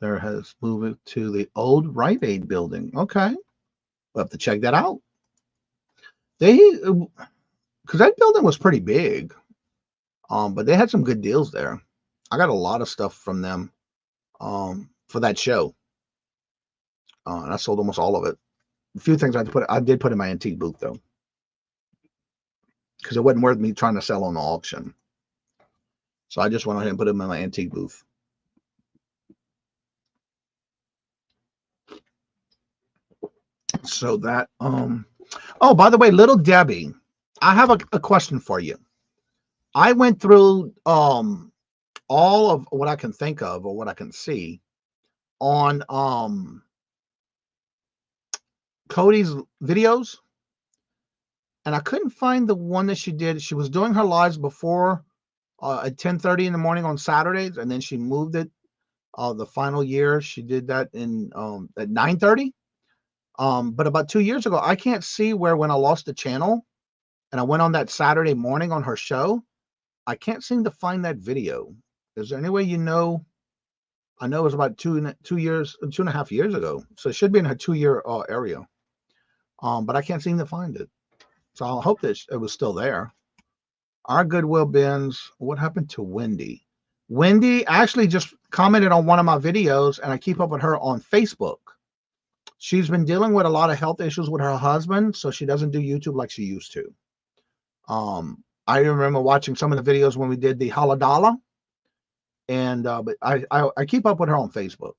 there. Has moved to the old Rite Aid building. Okay. We'll have to check that out. Because that building was pretty big. But they had some good deals there. I got a lot of stuff from them for that show. And I sold almost all of it. A few things I did put in my antique booth though. Because it wasn't worth me trying to sell on the auction. So I just went ahead and put them in my antique booth. So that oh, by the way, Little Debbie, I have a question for you. I went through all of what I can think of or what I can see on Cody's videos, and I couldn't find the one that she did. She was doing her lives before at 10:30 in the morning on Saturdays, and then she moved it the final year. She did that in at 9:30. But about 2 years ago, I can't see where when I lost the channel and I went on that Saturday morning on her show, I can't seem to find that video. Is there any way you know? I know it was about 2.5 years ago. So it should be in her 2-year area. But I can't seem to find it. So I'll hope that it was still there. Our Goodwill bins. What happened to Wendy? Wendy actually just commented on one of my videos, and I keep up with her on Facebook. She's been dealing with a lot of health issues with her husband, so she doesn't do YouTube like she used to. I remember watching some of the videos when we did the Haladala, and but I keep up with her on Facebook.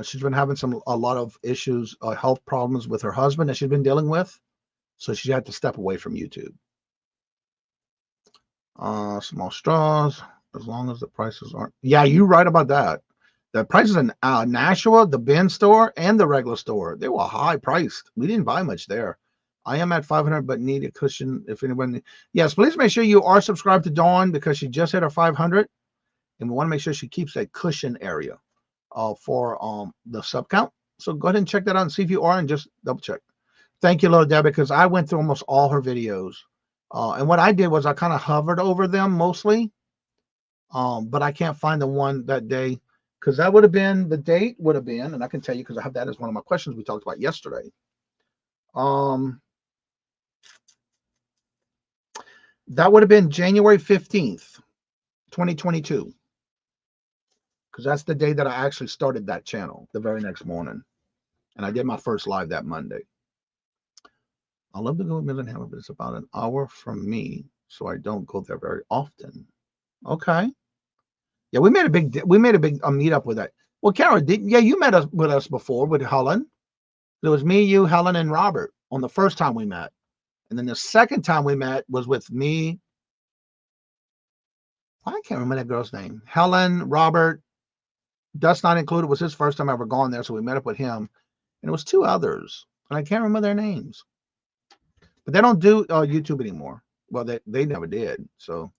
She's been having a lot of issues, health problems with her husband that she's been dealing with, so she had to step away from YouTube. Small straws, as long as the prices aren't. Yeah, you're right about that. The prices in Nashua, the bin store, and the regular store, they were high priced. We didn't buy much there. I am at 500, but need a cushion. If anyone, yes, please make sure you are subscribed to Dawn because she just hit her 500, and we want to make sure she keeps that cushion area for the sub count. So go ahead and check that out and see if you are, and just double check. Thank you, Little Debbie, because I went through almost all her videos, and what I did was I kind of hovered over them mostly, but I can't find the one that day. Because that would have been, the date would have been, and I can tell you because I have that as one of my questions we talked about yesterday. That would have been January 15th, 2022. Because that's the day that I actually started that channel, the very next morning. And I did my first live that Monday. I love to go to Midland Hammer, but it's about an hour from me, so I don't go there very often. Okay. Yeah, we made a big meetup with that. Well, Kara, you met with us before with Helen. It was me, you, Helen, and Robert on the first time we met. And then the second time we met was with me. I can't remember that girl's name. Helen, Robert, Dust Not Included was his first time ever gone there, so we met up with him. And it was 2 others, and I can't remember their names. But they don't do YouTube anymore. Well, they never did, so.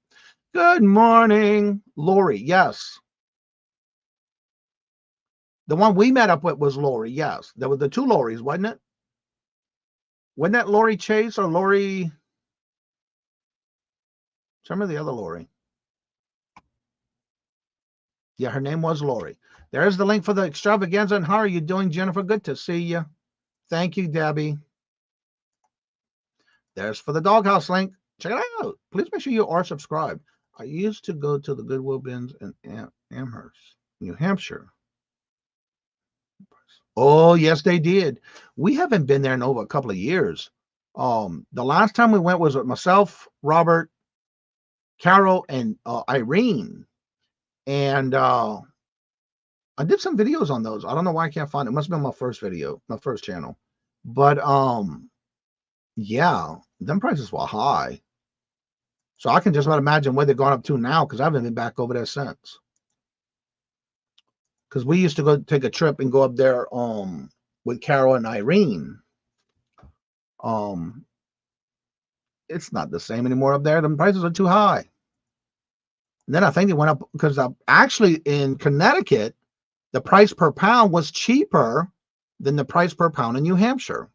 Good morning, Lori. Yes. The one we met up with was Lori. Yes, there were the two Loris, wasn't it? Wasn't that Lori Chase or Lori? Remember the other Lori? Yeah, her name was Lori. There's the link for the extravaganza. And how are you doing, Jennifer? Good to see you. Thank you, Debbie. There's for the doghouse link. Check it out. Please make sure you are subscribed. I used to go to the Goodwill bins in Amherst, New Hampshire. Oh, yes, they did. We haven't been there in over a couple of years. The last time we went was with myself, Robert, Carol, and Irene. And I did some videos on those. I don't know why I can't find it. It must have been my first video, my first channel. But yeah, them prices were high. So I can just about imagine where they're going up to now, because I haven't been back over there since. Because we used to go take a trip and go up there with Carol and Irene. It's not the same anymore up there. The prices are too high. And then I think it went up because actually in Connecticut, the price per pound was cheaper than the price per pound in New Hampshire.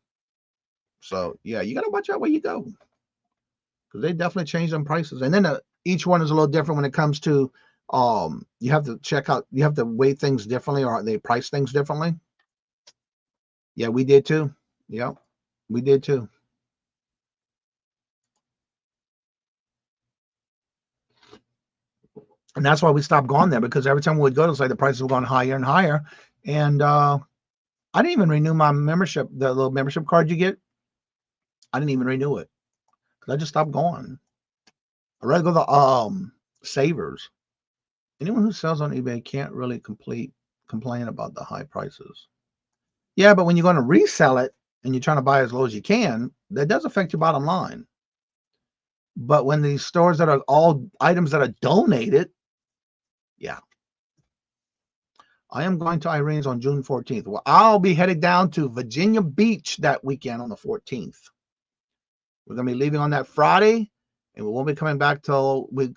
So yeah, you got to watch out where you go, because they definitely changed them prices. And then each one is a little different when it comes to you have to check out, you have to weigh things differently, or they price things differently. Yeah, we did too. Yeah, we did too. And that's why we stopped going there, because every time we would go, it's like the prices were going higher and higher. And I didn't even renew my membership, the little membership card you get. I didn't even renew it because I just stopped going. I'd rather go to the Savers. Anyone who sells on eBay can't really complain about the high prices. Yeah, but when you're going to resell it and you're trying to buy as low as you can, that does affect your bottom line. But when these stores that are all items that are donated, yeah. I am going to Irene's on June 14th. Well, I'll be headed down to Virginia Beach that weekend on the 14th. We're going to be leaving on that Friday, and we won't be coming back till we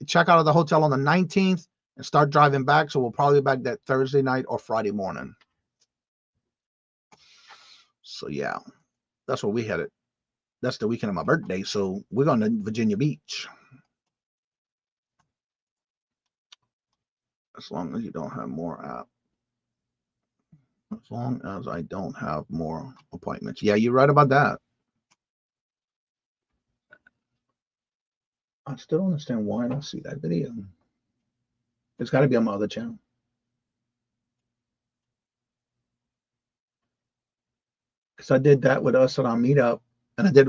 check out of the hotel on the 19th and start driving back. So we'll probably be back that Thursday night or Friday morning. So yeah, that's where we headed. That's the weekend of my birthday, so we're going to Virginia Beach. As long as you don't have more as long as I don't have more appointments. Yeah, you're right about that. I still don't understand why I don't see that video. It's got to be on my other channel. Because I did that with us at our meetup, and I did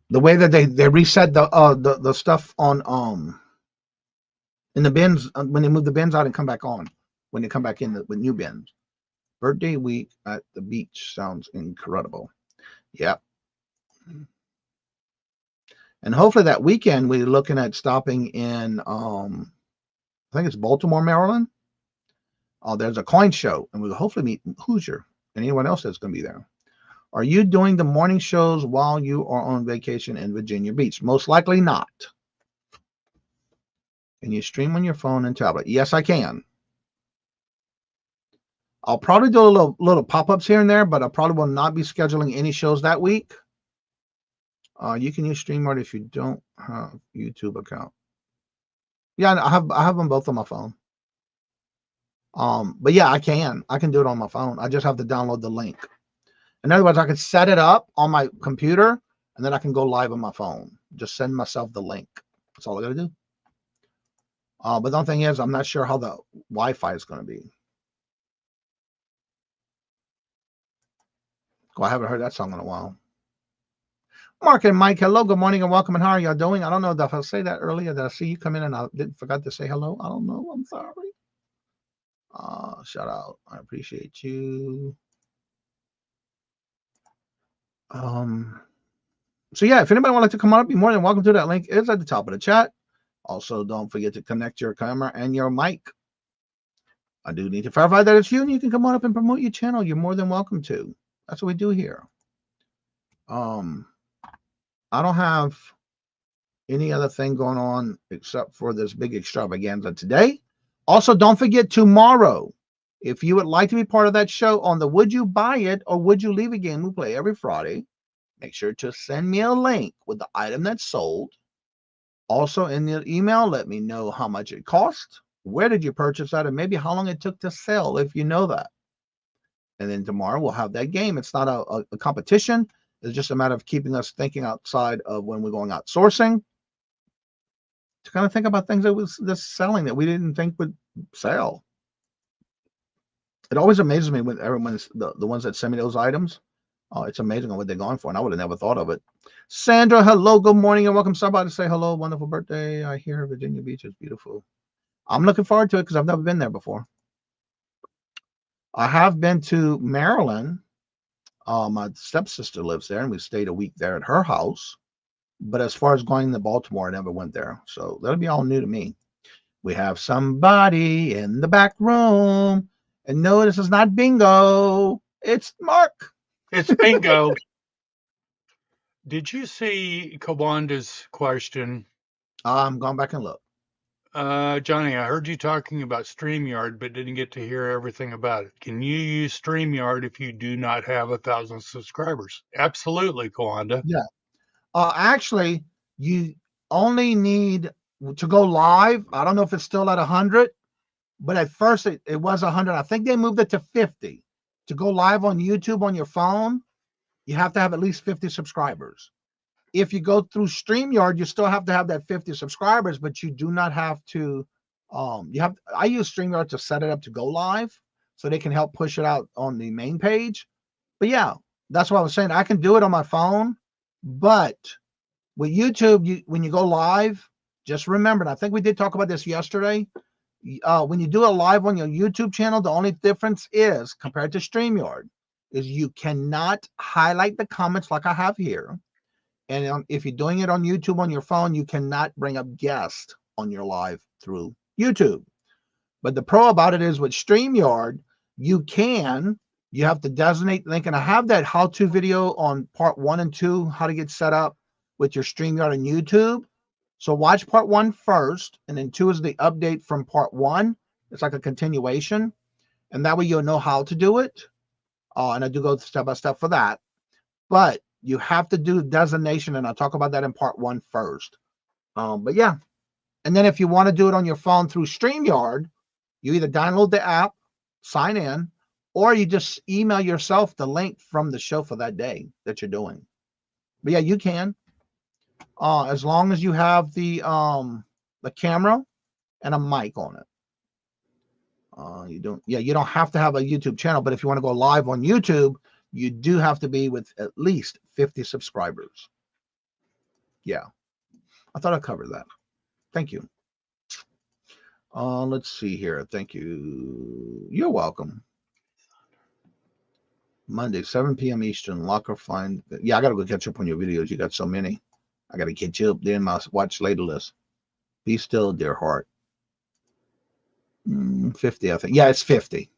the way that they reset the stuff on in the bins when they move the bins out and come back on when they come back in with new bins. Birthday week at the beach sounds incredible. Yep. And hopefully that weekend we're looking at stopping in I think it's Baltimore, Maryland. There's a coin show, and we'll hopefully meet Hoosier and anyone else that's going to be there. Are you doing the morning shows while you are on vacation in Virginia Beach? Most likely not. Can you stream on your phone and tablet? Yes, I can. I'll probably do a little pop-ups here and there, but I probably will not be scheduling any shows that week. You can use StreamYard if you don't have YouTube account. Yeah, I have them both on my phone. But yeah, I can do it on my phone. I just have to download the link. In other words, I can set it up on my computer, and then I can go live on my phone. Just send myself the link. That's all I got to do. But the only thing is, I'm not sure how the Wi-Fi is going to be. Oh, I haven't heard that song in a while. Mark and Mike, hello, good morning and welcome. And how are y'all doing? I don't know if I say that earlier. Did I see you come in and I forgot to say hello? I don't know. I'm sorry. Shout out. I appreciate you. So yeah, if anybody would like to come on up, you're more than welcome to. That link is at the top of the chat. Also, don't forget to connect your camera and your mic. I do need to verify that it's you, and you can come on up and promote your channel. You're more than welcome to. That's what we do here. I don't have any other thing going on except for this big extravaganza today. Also, don't forget tomorrow, if you would like to be part of that show on the Would You Buy It or Would You Leave It game we play every Friday, make sure to send me a link with the item that's sold. Also in the email, let me know how much it cost, where did you purchase that, and maybe how long it took to sell if you know that. And then tomorrow we'll have that game. It's not a competition. It's just a matter of keeping us thinking outside of when we're going out sourcing, to kind of think about things that was just selling that we didn't think would sell. It always amazes me when everyone's the ones that send me those items. It's amazing on what they're going for, and I would have never thought of it. Sandra, hello, good morning, and welcome. Somebody say hello. Wonderful birthday. I hear Virginia Beach is beautiful. I'm looking forward to it because I've never been there before. I have been to Maryland. My stepsister lives there, and we stayed a week there at her house. But as far as going to Baltimore, I never went there. So that'll be all new to me. We have somebody in the back room. And no, this is not bingo. It's Mark. It's bingo. Did you see Kawanda's question? I'm going back and look. Johnny, I heard you talking about StreamYard, but didn't get to hear everything about it. Can you use StreamYard if you do not have 1,000 subscribers? Absolutely, Kawanda. Yeah. Actually, you only need to go live. I don't know if it's still at 100, but at first it was 100. I think they moved it to 50. To go live on YouTube on your phone, you have to have at least 50 subscribers. If you go through StreamYard, you still have to have that 50 subscribers, but you do not have to. I use StreamYard to set it up to go live, so they can help push it out on the main page. But yeah, that's what I was saying. I can do it on my phone, but with YouTube, when you go live, just remember, and I think we did talk about this yesterday. When you do a live on your YouTube channel, the only difference is compared to StreamYard is you cannot highlight the comments like I have here. And if you're doing it on YouTube on your phone, you cannot bring up guests on your live through YouTube. But the pro about it is with StreamYard, you have to designate link. And I have that how-to video on part 1 and 2, how to get set up with your StreamYard on YouTube. So watch part 1 first, and then 2 is the update from part 1. It's like a continuation. And that way you'll know how to do it. And I do go step by step for that. But you have to do designation, and I'll talk about that in part 1 first. But yeah. And then if you want to do it on your phone through StreamYard, you either download the app, sign in, or you just email yourself the link from the show for that day that you're doing. But yeah, you can. As long as you have the camera and a mic on it. You don't have to have a YouTube channel, but if you want to go live on YouTube, you do have to be with at least 50 subscribers. Yeah. I thought I covered that. Thank you. Let's see here. Thank you. You're welcome. Monday, 7 p.m. Eastern. Locker find. Yeah, I got to go catch up on your videos. You got so many. I got to catch you up there in my watch later list. Be still, dear heart. 50, I think. Yeah, it's 50.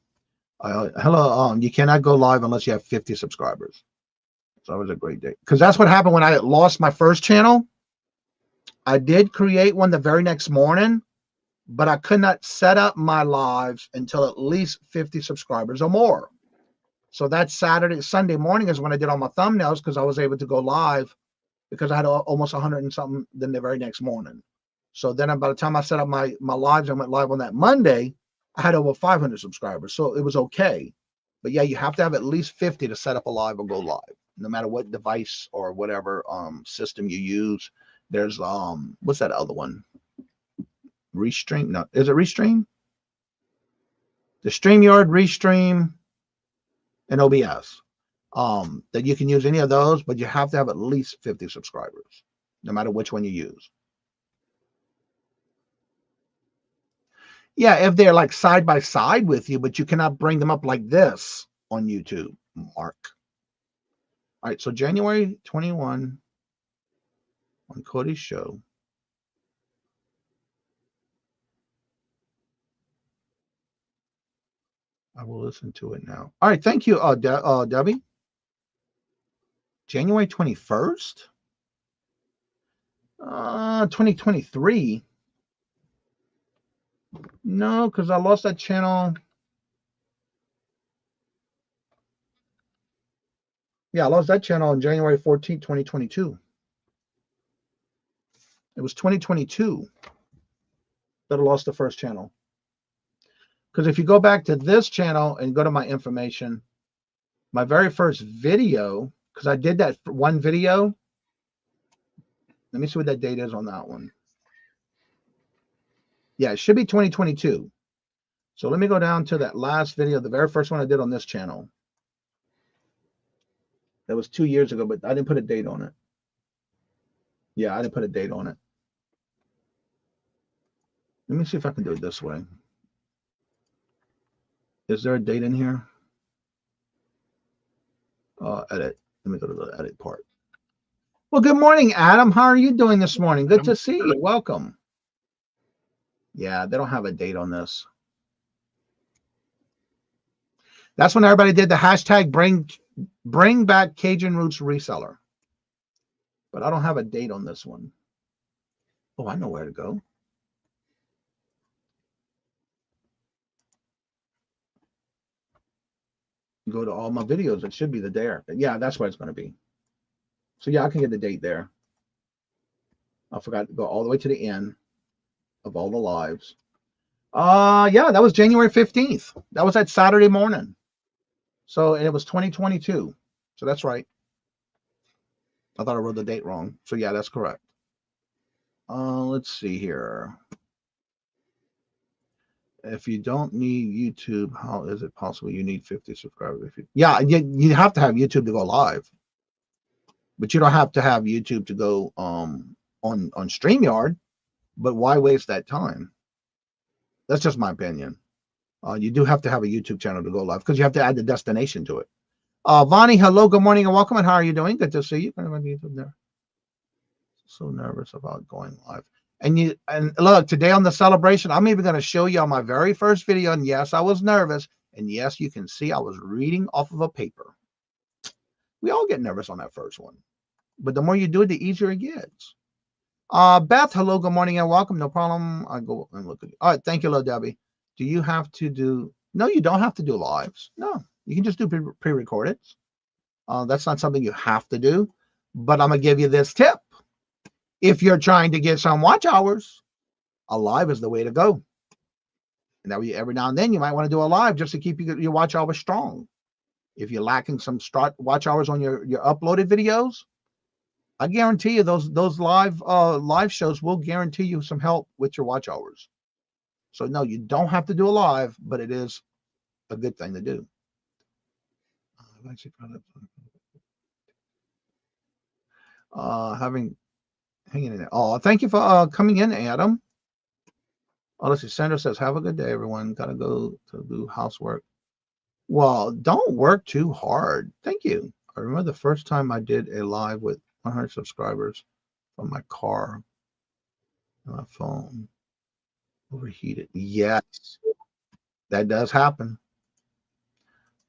Hello. You cannot go live unless you have 50 subscribers. So it was a great day. Because that's what happened when I lost my first channel. I did create one the very next morning, but I could not set up my lives until at least 50 subscribers or more. So that Sunday morning is when I did all my thumbnails, because I was able to go live because I had almost 100 and something then the very next morning. So then by the time I set up my lives and went live on that Monday, I had over 500 subscribers. So it was okay. But yeah, you have to have at least 50 to set up a live or go live, no matter what device or whatever system you use. There's what's that other one? Restream? No, is it Restream? The StreamYard, Restream, and OBS. That you can use any of those, but you have to have at least 50 subscribers, no matter which one you use. Yeah, if they're like side by side with you, but you cannot bring them up like this on YouTube, Mark. All right, so January 21 on Cody's show. I will listen to it now. All right, thank you, Debbie. January 21st? 2023. No, because I lost that channel. Yeah, I lost that channel on January 14th, 2022. It was 2022 that I lost the first channel. Because if you go back to this channel and go to my information, my very first video, because I did that one video. Let me see what that date is on that one. Yeah, it should be 2022. So let me go down to that last video, the very first one I did on this channel. That was 2 years ago, but I didn't put a date on it. Yeah, I didn't put a date on it. Let me see if I can do it this way. Is there a date in here? Edit. Let me go to the edit part. Well, good morning, Adam. How are you doing this morning? Good to see you. Welcome. Yeah, they don't have a date on this. That's when everybody did the hashtag bring back Cajun Roots Reseller. But I don't have a date on this one. Oh, I know where to go. Go to all my videos. It should be there. Yeah, that's where it's going to be. So yeah, I can get the date there. I forgot to go all the way to the end of all the lives. Yeah, that was January 15th. That was that Saturday morning. So, and it was 2022. So that's right. I thought I wrote the date wrong. So yeah, that's correct. Let's see here. If you don't need YouTube, how is it possible you need 50 subscribers? Yeah, you have to have YouTube to go live. But you don't have to have YouTube to go on StreamYard. But why waste that time? That's just my opinion. You do have to have a YouTube channel to go live because you have to add the destination to it. Vonnie, hello, good morning, and welcome. And how are you doing? Good to see you. YouTube there. So nervous about going live. And look, today on the celebration, I'm even going to show you on my very first video. And yes, I was nervous. And yes, you can see I was reading off of a paper. We all get nervous on that first one. But the more you do it, the easier it gets. Beth, hello, good morning, and welcome. No problem. I go and look at you. All right, thank you, hello, Debbie. Do you have to do? No, you don't have to do lives. No, you can just do pre-recorded. That's not something you have to do. But I'm going to give you this tip. If you're trying to get some watch hours, a live is the way to go. And that way, every now and then, you might want to do a live just to keep your watch hours strong. If you're lacking some watch hours on your uploaded videos, I guarantee you those live shows will guarantee you some help with your watch hours. So no, you don't have to do a live, but it is a good thing to do. Hanging in there. Oh, thank you for coming in, Adam. Oh, let's see. Sandra says, have a good day, everyone. Got to go to do housework. Well, don't work too hard. Thank you. I remember the first time I did a live with 100 subscribers from my car. My phone overheated. Yes, that does happen.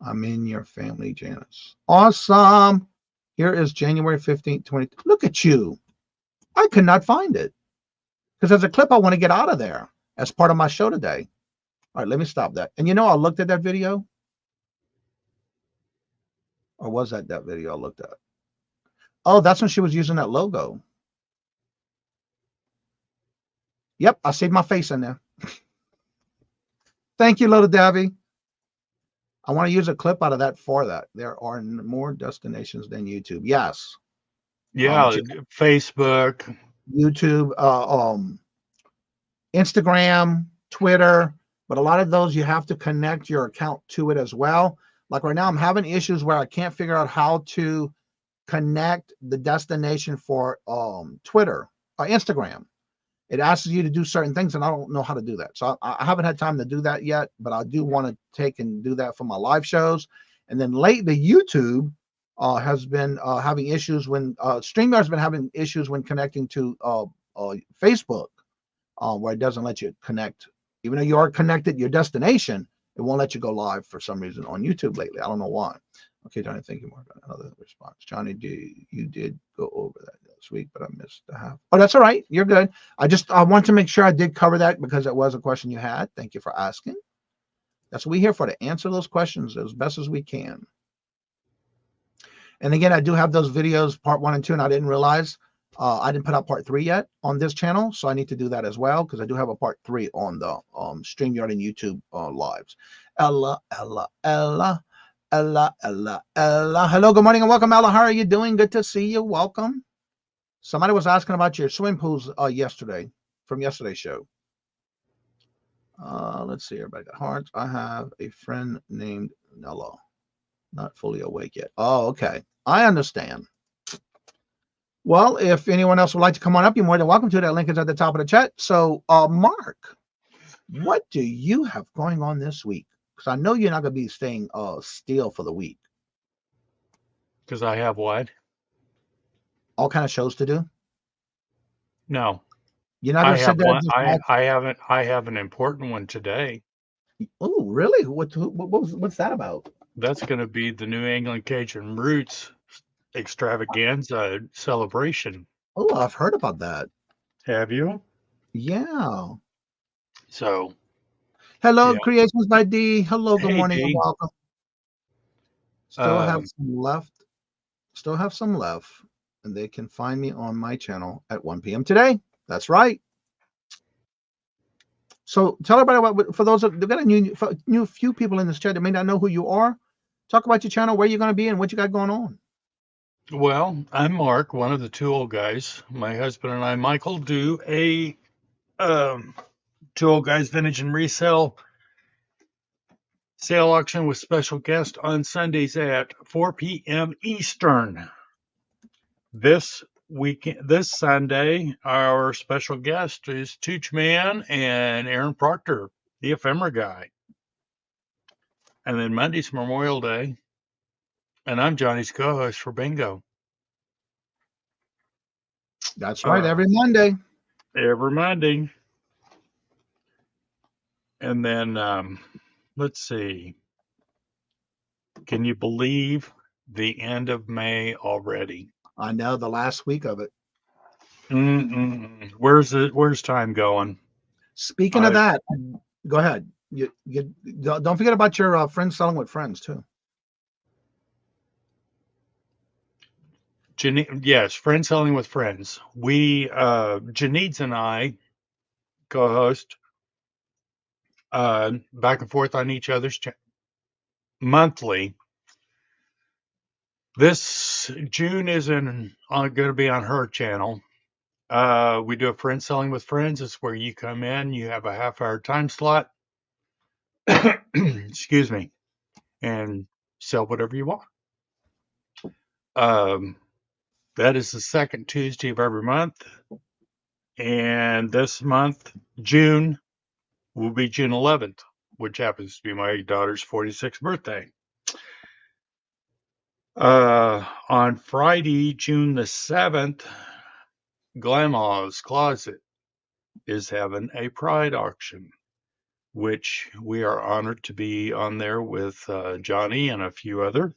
I'm in your family, Janice. Awesome. Here is January 15th, 20. Look at you. I could not find it because there's a clip I want to get out of there as part of my show today. All right, let me stop that. And I looked at that video. Or was that video I looked at? Oh, that's when she was using that logo. Yep, I saved my face in there. Thank you, little Davy. I want to use a clip out of that for that. There are more destinations than YouTube. Yes. Yeah, Facebook, YouTube, Instagram, Twitter, but a lot of those you have to connect your account to it as well. Like right now, I'm having issues where I can't figure out how to connect the destination for Twitter or Instagram. It asks you to do certain things, and I don't know how to do that. So I haven't had time to do that yet, but I do want to take and do that for my live shows. And then lately, YouTube has been having issues when StreamYard's been having issues when connecting to Facebook, where it doesn't let you connect. Even though you are connected your destination, it won't let you go live for some reason on YouTube lately. I don't know why. Okay, Johnny, thank you, Mark. Another response. Johnny, you did go over that. next week, but I missed the half. Oh, that's all right. You're good. I want to make sure I did cover that because it was a question you had. Thank you for asking. That's what we're here for, to answer those questions as best as we can. And again, I do have those videos, part 1 and 2, and I didn't realize I didn't put out part 3 yet on this channel, so I need to do that as well because I do have a part 3 on the StreamYard and YouTube lives. Ella. Hello, good morning and welcome, Ella. How are you doing? Good to see you. Welcome. Somebody was asking about your swimming pools yesterday from yesterday's show. Let's see. Everybody got hearts. I have a friend named Nella. Not fully awake yet. Oh, okay. I understand. Well, if anyone else would like to come on up, you're more than welcome to. That link is at the top of the chat. So, Mark, what do you have going on this week? Because I know you're not going to be staying still for the week. Because I have what? All kind of shows to do? No. You're not going to sit there and just I have an important one today. Oh, really? What's that about? That's going to be the New England Cajun Roots extravaganza celebration. Oh, I've heard about that. Have you? Yeah. So. Hello, Yeah. Creations by D. Hello, good morning, D. and welcome. Still have some left. Still have some left, and they can find me on my channel at 1 p.m. today. That's right. So tell everybody about, for those of, they've got a few people in this chat that may not know who you are. Talk about your channel, where you're going to be, and what you got going on. Well, I'm Mark, one of the 2 old guys. My husband and I, Michael, do a 2 Old Guys Vintage and Resell sale auction with special guest on Sundays at 4 p.m. Eastern. This Sunday, our special guest is Tooch Man and Aaron Proctor, the ephemera guy. And then Monday's Memorial Day. And I'm Johnny's co-host for Bingo. That's right, every Monday. Every Monday. And then, let's see. Can you believe the end of May already? I know, the last week of it. Where's time going? Speaking of that, go ahead. You don't forget about your friends selling with friends too. Yes, friends selling with friends. We, Janice and I, co-host back and forth on each other's monthly. This June isn't going to be on her channel. We do a friend selling with friends. It's where you come in, you have a half-hour time slot, excuse me, and sell whatever you want. That is the second Tuesday of every month. And this month, June, will be June 11th, which happens to be my daughter's 46th birthday. On Friday, June the 7th, Grandma's Closet is having a pride auction, which we are honored to be on there with Johnny and a few other.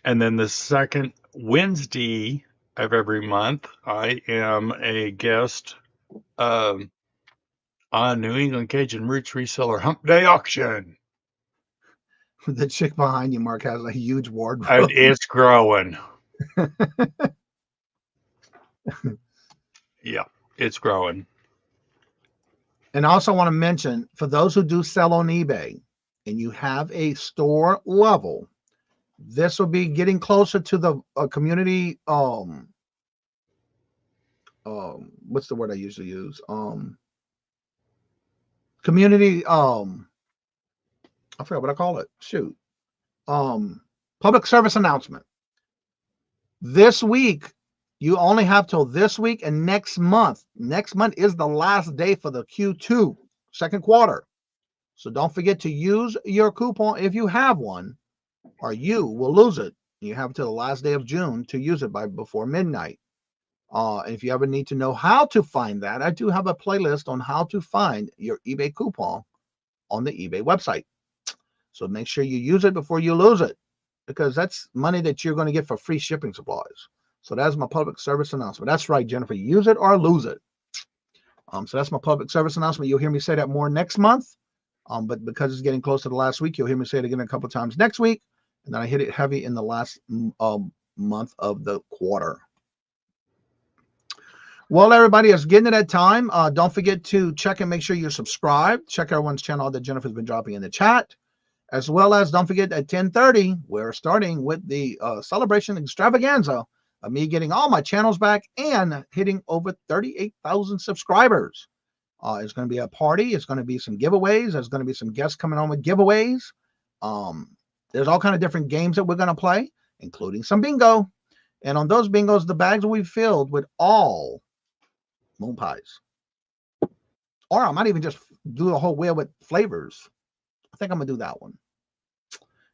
And then the second Wednesday of every month, I am a guest on New England Cajun Roots Reseller Hump Day Auction. The chick behind you, Mark, has a huge wardrobe. It's growing. Yeah, it's growing. And I also want to mention, for those who do sell on eBay and you have a store level, this will be getting closer to the community. What's the word I usually use? Community. I forgot what I call it. Shoot. Public service announcement. This week, you only have till this week and next month. Next month is the last day for the Q2, second quarter. So don't forget to use your coupon if you have one, or you will lose it. You have till the last day of June to use it before midnight. And if you ever need to know how to find that, I do have a playlist on how to find your eBay coupon on the eBay website. So make sure you use it before you lose it. because that's money that you're going to get for free shipping supplies. So that's my public service announcement. That's right, Jennifer. Use it or lose it. So that's my public service announcement. You'll hear me say that more next month. But because it's getting close to the last week, you'll hear me say it again a couple times next week. And then I hit it heavy in the last month of the quarter. Well, everybody, it's getting to that time. Don't forget to check and make sure you're subscribed. Check everyone's channel that Jennifer's been dropping in the chat. As well as don't forget at 10:30, we're starting with the celebration extravaganza of me getting all my channels back and hitting over 38,000 subscribers. It's going to be a party. It's going to be some giveaways. There's going to be some guests coming on with giveaways. There's all kind of different games that we're going to play, including some bingo. And on those bingos, the bags will be filled with all moon pies. Or I might even just do the whole wheel with flavors. I think I'm going to do that one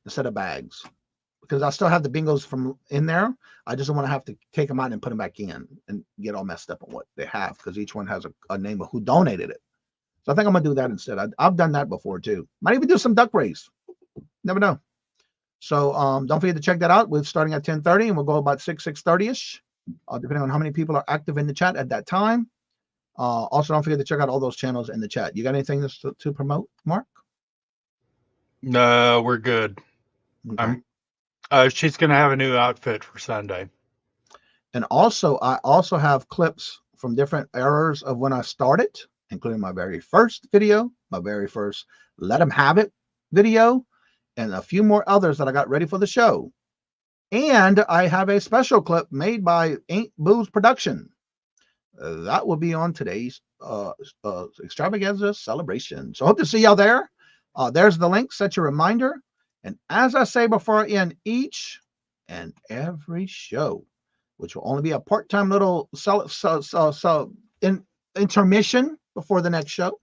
instead of bags, because I still have the bingos from in there. I just don't want to have to take them out and put them back in and get all messed up on what they have, because each one has a name of who donated it. So I think I'm going to do that instead. I've done that before too. Might even do some duck race. Never know. So don't forget to check that out. We're starting at 10:30 and we'll go about 6:30-ish, depending on how many people are active in the chat at that time. Also, don't forget to check out all those channels in the chat. You got anything to promote, Mark? No, we're good. Okay. She's going to have a new outfit for Sunday. And also, I also have clips from different eras of when I started, including my very first video, my very first Let 'em Have It video, and a few more others that I got ready for the show. And I have a special clip made by Ain't Booze Production. That will be on today's extravaganza celebration. So I hope to see y'all there. There's the link. Set your reminder. And as I say before I end each and every show, which will only be a part-time little intermission before the next show.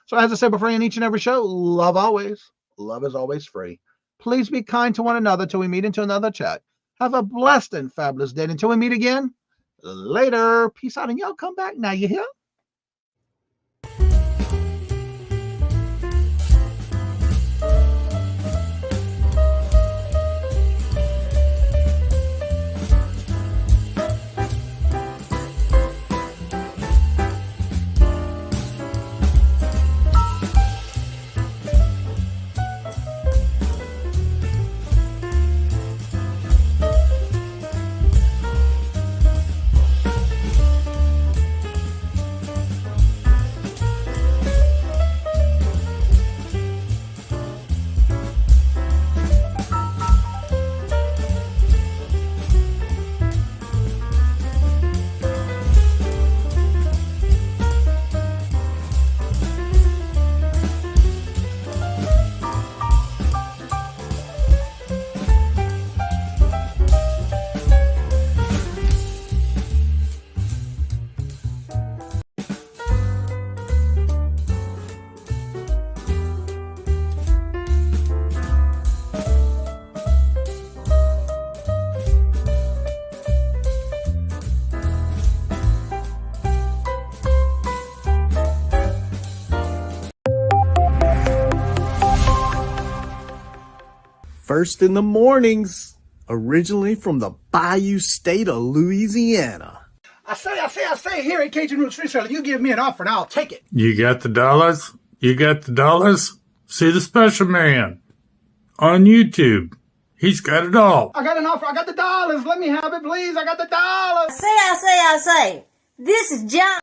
So as I said before I end each and every show, love always. Love is always free. Please be kind to one another till we meet into another chat. Have a blessed and fabulous day. Until we meet again, later. Peace out, and y'all come back now. You hear? First in the mornings, originally from the Bayou State of Louisiana. I say, here at Cajun Roots Reseller, you give me an offer and I'll take it. You got the dollars? You got the dollars? See the special man on YouTube. He's got it all. I got an offer. I got the dollars. Let me have it, please. I got the dollars. I say, this is John.